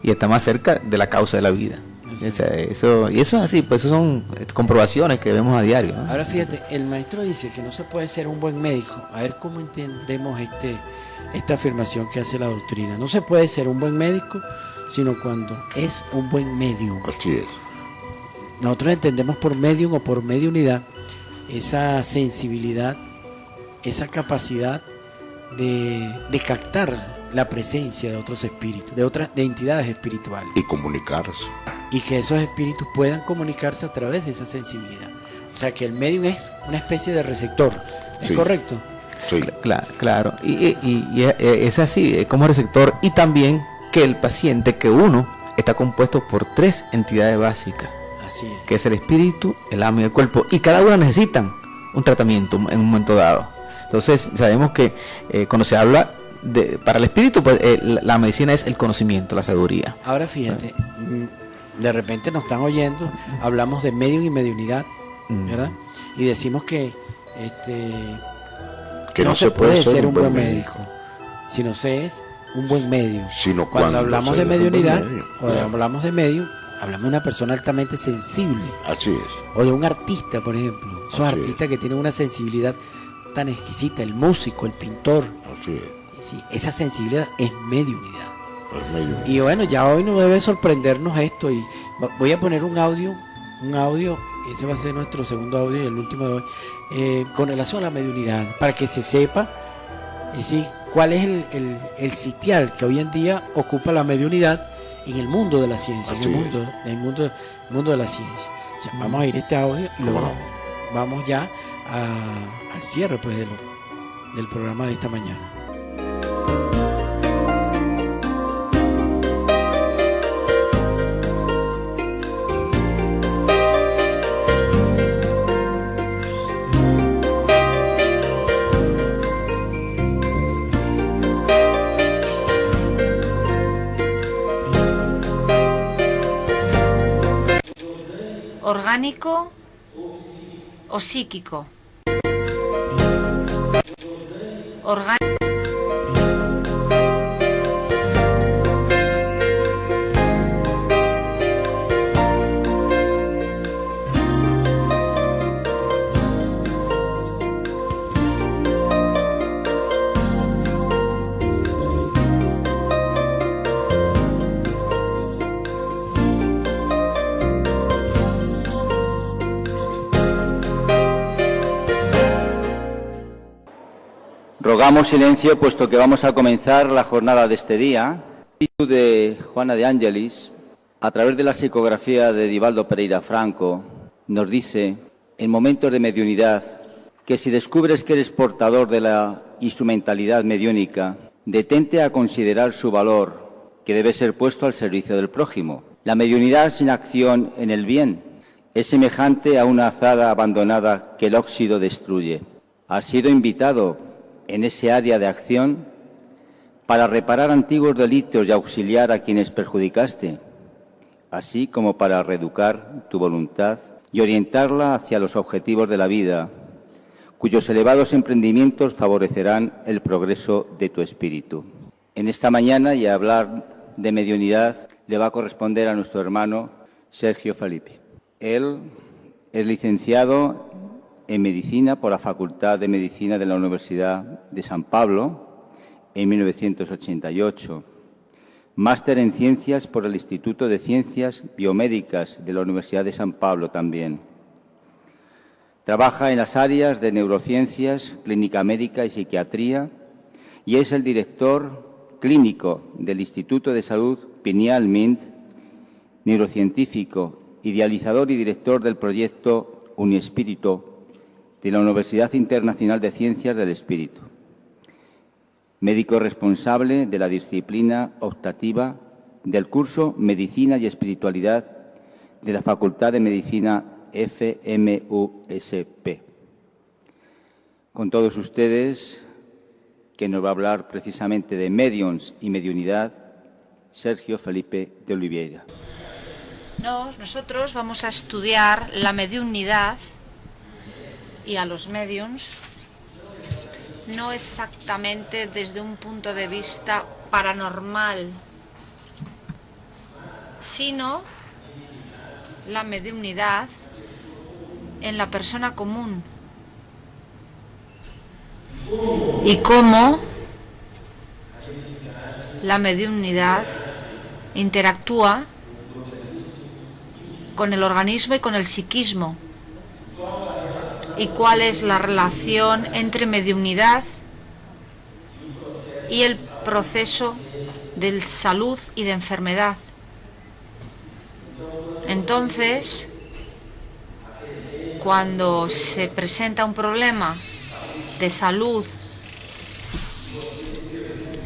y está más cerca de la causa de la vida. Y eso es así, pues eso son comprobaciones que vemos a diario, ¿no? Ahora fíjate, el maestro dice que no se puede ser un buen médico. A ver cómo entendemos esta afirmación que hace la doctrina. No se puede ser un buen médico, sino cuando es un buen medium. Así es. Nosotros entendemos por medium o por mediunidad esa sensibilidad, esa capacidad de captar la presencia de otros espíritus, de entidades espirituales. Y comunicarse. Y que esos espíritus puedan comunicarse a través de esa sensibilidad. O sea, que el medium es una especie de receptor. ¿Es correcto? Sí. Claro. Y es así, como receptor. Y también que el paciente, que uno, está compuesto por 3 entidades básicas. Así es. Que es el espíritu, el alma y el cuerpo. Y cada una necesitan un tratamiento en un momento dado. Entonces, sabemos que cuando se habla para el espíritu, pues la medicina es el conocimiento, la sabiduría. Ahora fíjate, de repente nos están oyendo, hablamos de medium y mediunidad, ¿verdad? Y decimos que no se puede ser un buen médico, sino se es un buen medio. Sino cuando hablamos de mediunidad o claro, hablamos de medium, hablamos de una persona altamente sensible. Así es. O de un artista, por ejemplo. Esos artistas que tienen una sensibilidad tan exquisita, el músico, el pintor. Así es. Sí, esa sensibilidad es mediunidad. Y bueno, ya hoy no debe sorprendernos esto, y voy a poner un audio, ese va a ser nuestro segundo audio y el último de hoy, con relación a la mediunidad, para que se sepa cuál es el sitial que hoy en día ocupa la mediunidad en el mundo de la ciencia, en el mundo de la ciencia. O sea, vamos a ir este audio y luego vamos ya al cierre, pues, del programa de esta mañana. orgánico o psíquico. Rogamos silencio, puesto que vamos a comenzar la jornada de este día. El espíritu de Juana de Ángelis, a través de la psicografía de Divaldo Pereira Franco, nos dice, en momentos de mediunidad, que si descubres que eres portador de la instrumentalidad mediúnica, detente a considerar su valor, que debe ser puesto al servicio del prójimo. La mediunidad sin acción en el bien es semejante a una azada abandonada que el óxido destruye. Has sido invitado en ese área de acción para reparar antiguos delitos y auxiliar a quienes perjudicaste, así como para reeducar tu voluntad y orientarla hacia los objetivos de la vida, cuyos elevados emprendimientos favorecerán el progreso de tu espíritu. En esta mañana, y a hablar de mediunidad, le va a corresponder a nuestro hermano Sergio Felipe. Él es licenciado en Medicina por la Facultad de Medicina de la Universidad de San Pablo en 1988, máster en Ciencias por el Instituto de Ciencias Biomédicas de la Universidad de San Pablo también. Trabaja en las áreas de neurociencias, clínica médica y psiquiatría y es el director clínico del Instituto de Salud Pineal Mint, neurocientífico, idealizador y director del proyecto Uniespíritu de la Universidad Internacional de Ciencias del Espíritu. Médico responsable de la disciplina optativa del curso Medicina y Espiritualidad de la Facultad de Medicina FMUSP. Con todos ustedes, que nos va a hablar precisamente de mediums y mediunidad, Sergio Felipe de Oliveira. Nosotros vamos a estudiar la mediunidad y a los mediums, no exactamente desde un punto de vista paranormal, sino la mediunidad en la persona común y cómo la mediunidad interactúa con el organismo y con el psiquismo, y cuál es la relación entre mediunidad y el proceso de salud y de enfermedad. Entonces, cuando se presenta un problema de salud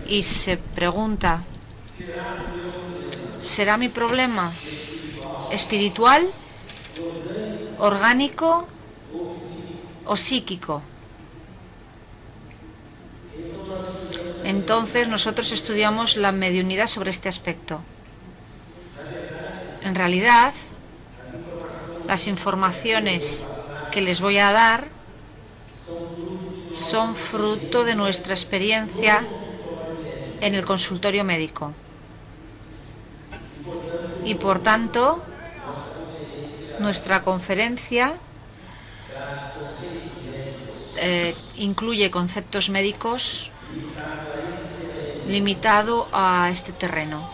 y se pregunta, ¿será mi problema espiritual, orgánico o psíquico? Entonces nosotros estudiamos la mediunidad sobre este aspecto. En realidad, las informaciones que les voy a dar son fruto de nuestra experiencia en el consultorio médico. Y por tanto, nuestra conferencia incluye conceptos médicos limitado a este terreno,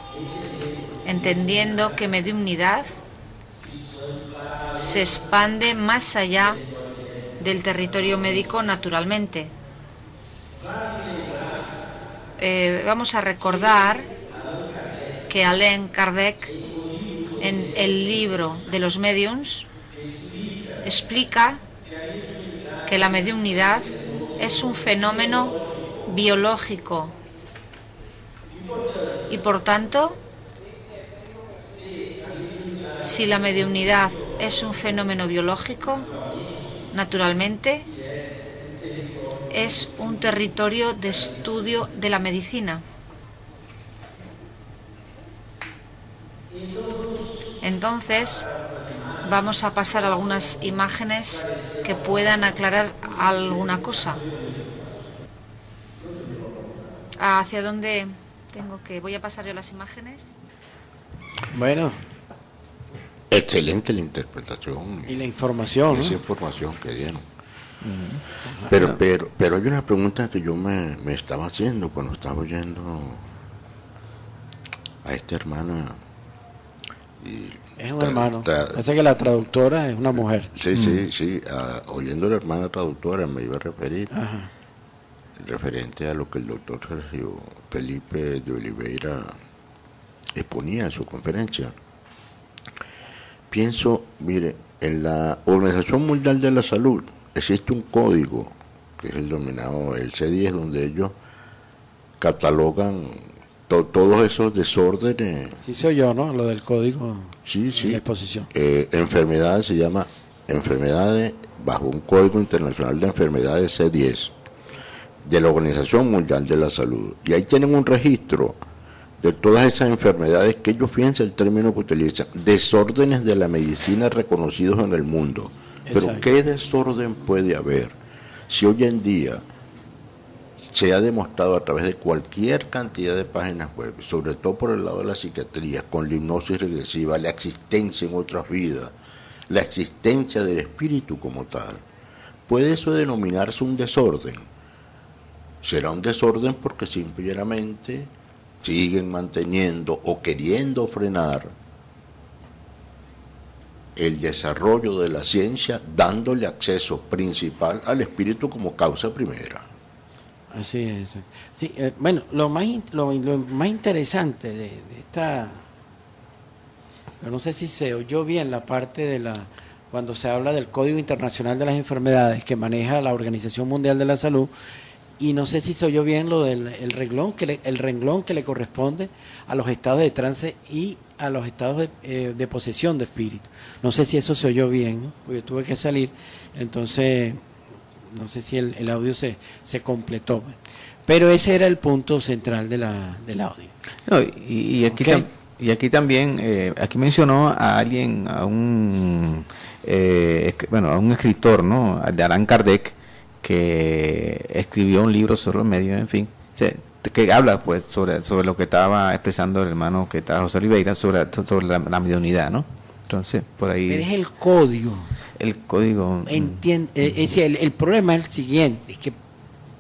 entendiendo que mediunidad se expande más allá del territorio médico naturalmente. Vamos a recordar que Allan Kardec, en el libro de los mediums, explica que la mediunidad es un fenómeno biológico y por tanto, si la mediunidad es un fenómeno biológico, naturalmente es un territorio de estudio de la medicina. Entonces, vamos a pasar algunas imágenes que puedan aclarar alguna cosa. ¿Hacia dónde voy a pasar yo las imágenes? Bueno. Excelente la interpretación. Y la información. Esa información que dieron. Pero hay una pregunta que yo me estaba haciendo cuando estaba oyendo a esta hermana. Es un hermano. Parece que la traductora es una mujer. Sí. Oyendo a la hermana traductora me iba a referir. Ajá. Referente a lo que el doctor Sergio Felipe de Oliveira exponía en su conferencia. Pienso, mire, en la Organización Mundial de la Salud existe un código, que es el denominado el C10, donde ellos catalogan todos esos desórdenes. Sí, soy yo, ¿no? Lo del código. Sí. La exposición. Enfermedades, se llama enfermedades bajo un código internacional de enfermedades C10 de la Organización Mundial de la Salud. Y ahí tienen un registro de todas esas enfermedades que ellos, fíjense el término que utilizan, desórdenes de la medicina reconocidos en el mundo. Pero exacto. ¿Qué desorden puede haber si hoy en día se ha demostrado a través de cualquier cantidad de páginas web, sobre todo por el lado de la psiquiatría, con la hipnosis regresiva, la existencia en otras vidas, la existencia del espíritu como tal? ¿Puede eso denominarse un desorden? Será un desorden porque simplemente siguen manteniendo o queriendo frenar el desarrollo de la ciencia, dándole acceso principal al espíritu como causa primera. Así es. Sí, bueno, lo más interesante de esta, no sé si se oyó bien la parte de cuando se habla del Código Internacional de las Enfermedades que maneja la Organización Mundial de la Salud. Y no sé si se oyó bien lo del renglón que le corresponde a los estados de trance y a los estados de posesión de espíritu. No sé si eso se oyó bien, ¿no? Porque tuve que salir, entonces no sé si el audio se completó. Pero ese era el punto central del audio. No, y aquí, okay. Y aquí también, aquí mencionó a alguien, a un escritor, ¿no? De Allan Kardec, que escribió un libro sobre los medios, en fin, que habla pues sobre lo que estaba expresando el hermano que está José Oliveira sobre la mediunidad, ¿no? Entonces, por ahí... Pero es el código. El código... El problema es el siguiente, es que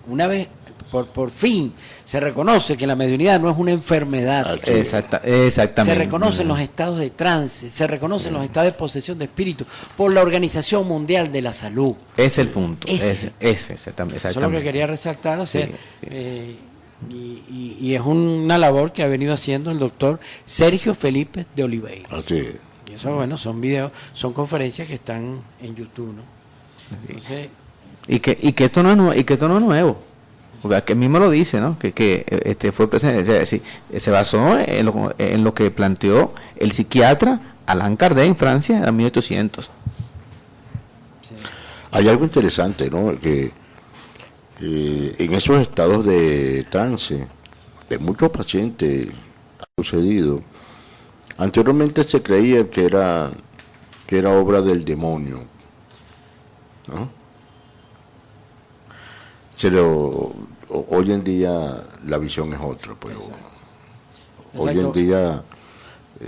una vez, por fin, se reconoce que la mediunidad no es una enfermedad. Exactamente. Se reconocen los estados de trance, se reconocen los estados de posesión de espíritu por la Organización Mundial de la Salud. Es el punto. Exactamente. Eso es lo que quería resaltar, o sea, y es una labor que ha venido haciendo el doctor Sergio Felipe de Oliveira. Y eso, bueno, son videos, son conferencias que están en YouTube, ¿no? Entonces, y que esto no es nuevo. Porque aquí mismo lo dice, ¿no? Que fue presente, se basó en lo que planteó el psiquiatra Allan Kardec en Francia en 1800. Sí. Hay algo interesante, ¿no? Que en esos estados de trance de muchos pacientes ha sucedido. Anteriormente se creía que era obra del demonio, ¿no? Hoy en día la visión es otra, pues. Hoy en día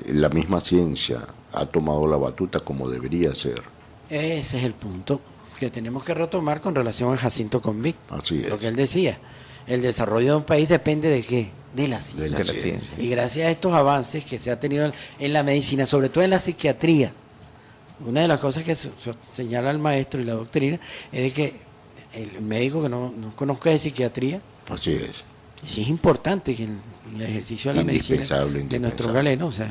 la misma ciencia ha tomado la batuta como debería ser. Ese es el punto que tenemos que retomar con relación a Jacinto Convict. Así es. Lo que él decía, el desarrollo de un país depende ¿de qué? De la ciencia. Y gracias a estos avances que se ha tenido en la medicina, sobre todo en la psiquiatría, una de las cosas que señala el maestro y la doctrina es de que el médico que no conozca de psiquiatría, así es. Sí, es importante que el ejercicio de la medicina de nuestros galenos, o sea,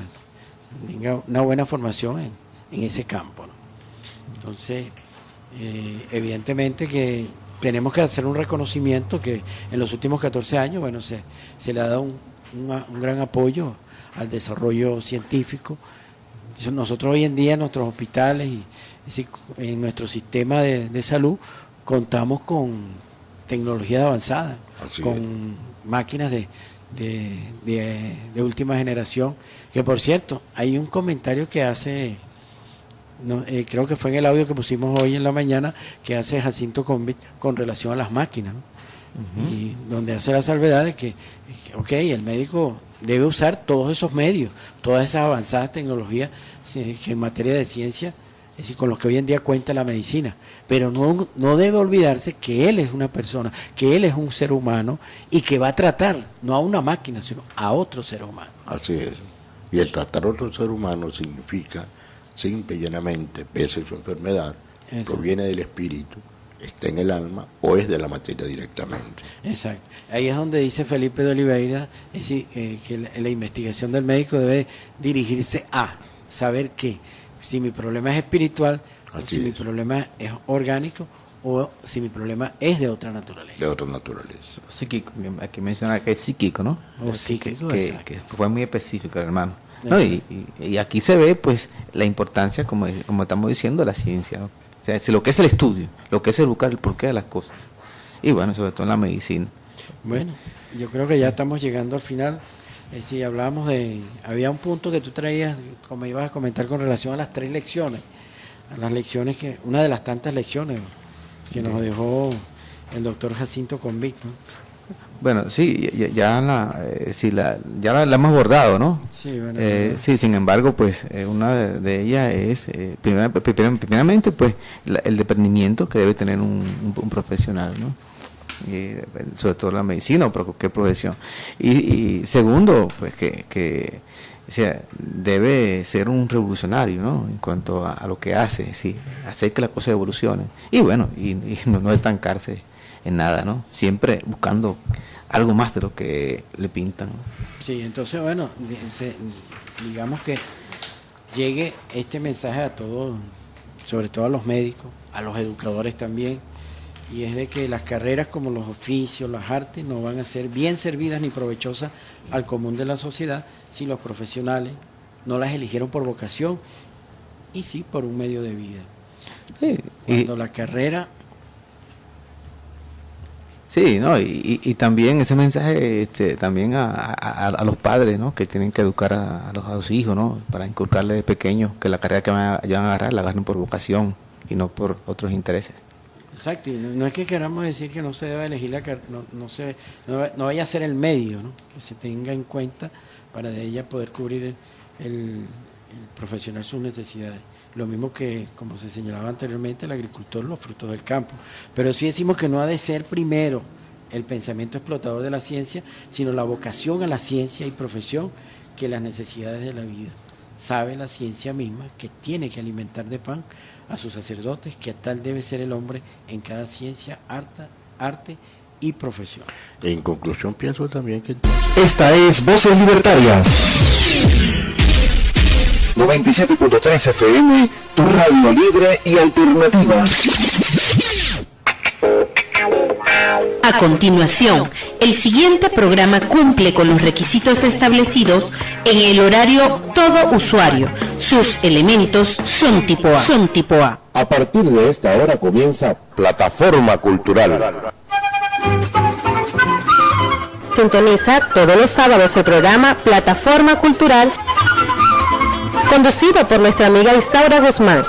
tenga una buena formación en ese campo, ¿no? Entonces, evidentemente que tenemos que hacer un reconocimiento que en los últimos 14 años, bueno, se le ha dado un gran apoyo al desarrollo científico. Nosotros hoy en día en nuestros hospitales y en nuestro sistema de salud contamos con tecnología avanzada, con máquinas de última generación, que por cierto, hay un comentario que hace No, creo que fue en el audio que pusimos hoy en la mañana que hace Jacinto Convit con relación a las máquinas, ¿no? Y donde hace la salvedad de que, el médico debe usar todos esos medios, todas esas avanzadas tecnologías que en materia de ciencia, es decir, con los que hoy en día cuenta la medicina, pero no debe olvidarse que él es una persona, que él es un ser humano y que va a tratar no a una máquina, sino a otro ser humano. Así es. Y el tratar a otro ser humano significa, simple y llanamente, pese a su enfermedad, proviene del espíritu, está en el alma o es de la materia directamente. Exacto. Ahí es donde dice Felipe de Oliveira, es decir, que la investigación del médico debe dirigirse a saber que si mi problema es espiritual, o si mi problema es orgánico, o si mi problema es de otra naturaleza. De otra naturaleza. Psíquico, aquí menciona que es psíquico, ¿no? O psíquico, que fue muy específico, hermano. ¿No? Y aquí se ve, pues, la importancia, como estamos diciendo, de la ciencia, ¿no? O sea, lo que es el estudio, lo que es el buscar el porqué de las cosas. Y bueno, sobre todo en la medicina. Bueno, yo creo que ya estamos llegando al final. Si hablábamos había un punto que tú traías, como ibas a comentar con relación a las 3 lecciones, a las lecciones una de las tantas lecciones que nos dejó el doctor Jacinto Convit, ¿no? Bueno, sí, ya la hemos abordado, ¿no? Sí, bueno, sí, sin embargo, pues una de ellas es, primeramente, pues el desprendimiento que debe tener un profesional, ¿no? Sobre todo la medicina o cualquier profesión. Y segundo, pues que o sea, debe ser un revolucionario, ¿no? En cuanto a lo que hace, sí, hacer que las cosas evolucionen. Y bueno, y no estancarse en nada, ¿no? Siempre buscando algo más de lo que le pintan. Sí, entonces, bueno, digamos que llegue este mensaje a todos, sobre todo a los médicos, a los educadores también, y es de que las carreras como los oficios, las artes, no van a ser bien servidas ni provechosas al común de la sociedad si los profesionales no las eligieron por vocación y sí por un medio de vida. Sí, cuando la carrera... Sí, ¿no? Y también ese mensaje también a los padres, ¿no? Que tienen que educar a los hijos, ¿no? Para inculcarles de pequeños que la carrera que van a agarrar la agarren por vocación y no por otros intereses. Exacto, y no es que queramos decir que no se deba elegir la carrera, no vaya a ser el medio, ¿no? Que se tenga en cuenta para de ella poder cubrir el profesional sus necesidades. Lo mismo que, como se señalaba anteriormente, el agricultor, los frutos del campo. Pero sí decimos que no ha de ser primero el pensamiento explotador de la ciencia, sino la vocación a la ciencia y profesión que las necesidades de la vida. Sabe la ciencia misma que tiene que alimentar de pan a sus sacerdotes, que tal debe ser el hombre en cada ciencia, arte y profesión. En conclusión, pienso también que... Esta es Voces Libertarias. 97.3 FM, tu radio libre y alternativa. A continuación, el siguiente programa cumple con los requisitos establecidos en el horario todo usuario. Sus elementos son tipo A. A partir de esta hora comienza Plataforma Cultural. Sintoniza todos los sábados el programa Plataforma Cultural, conducido por nuestra amiga Isaura Guzmán.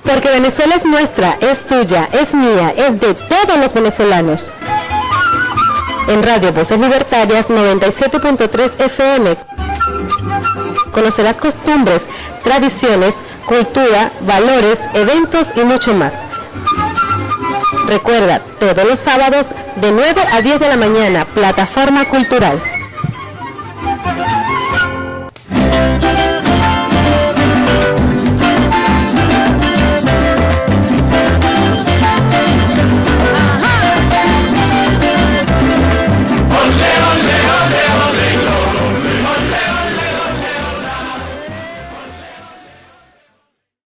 Porque Venezuela es nuestra, es tuya, es mía, es de todos los venezolanos. En Radio Voces Libertarias 97.3 FM conocerás costumbres, tradiciones, cultura, valores, eventos y mucho más. Recuerda, todos los sábados de 9 a 10 de la mañana, Plataforma Cultural.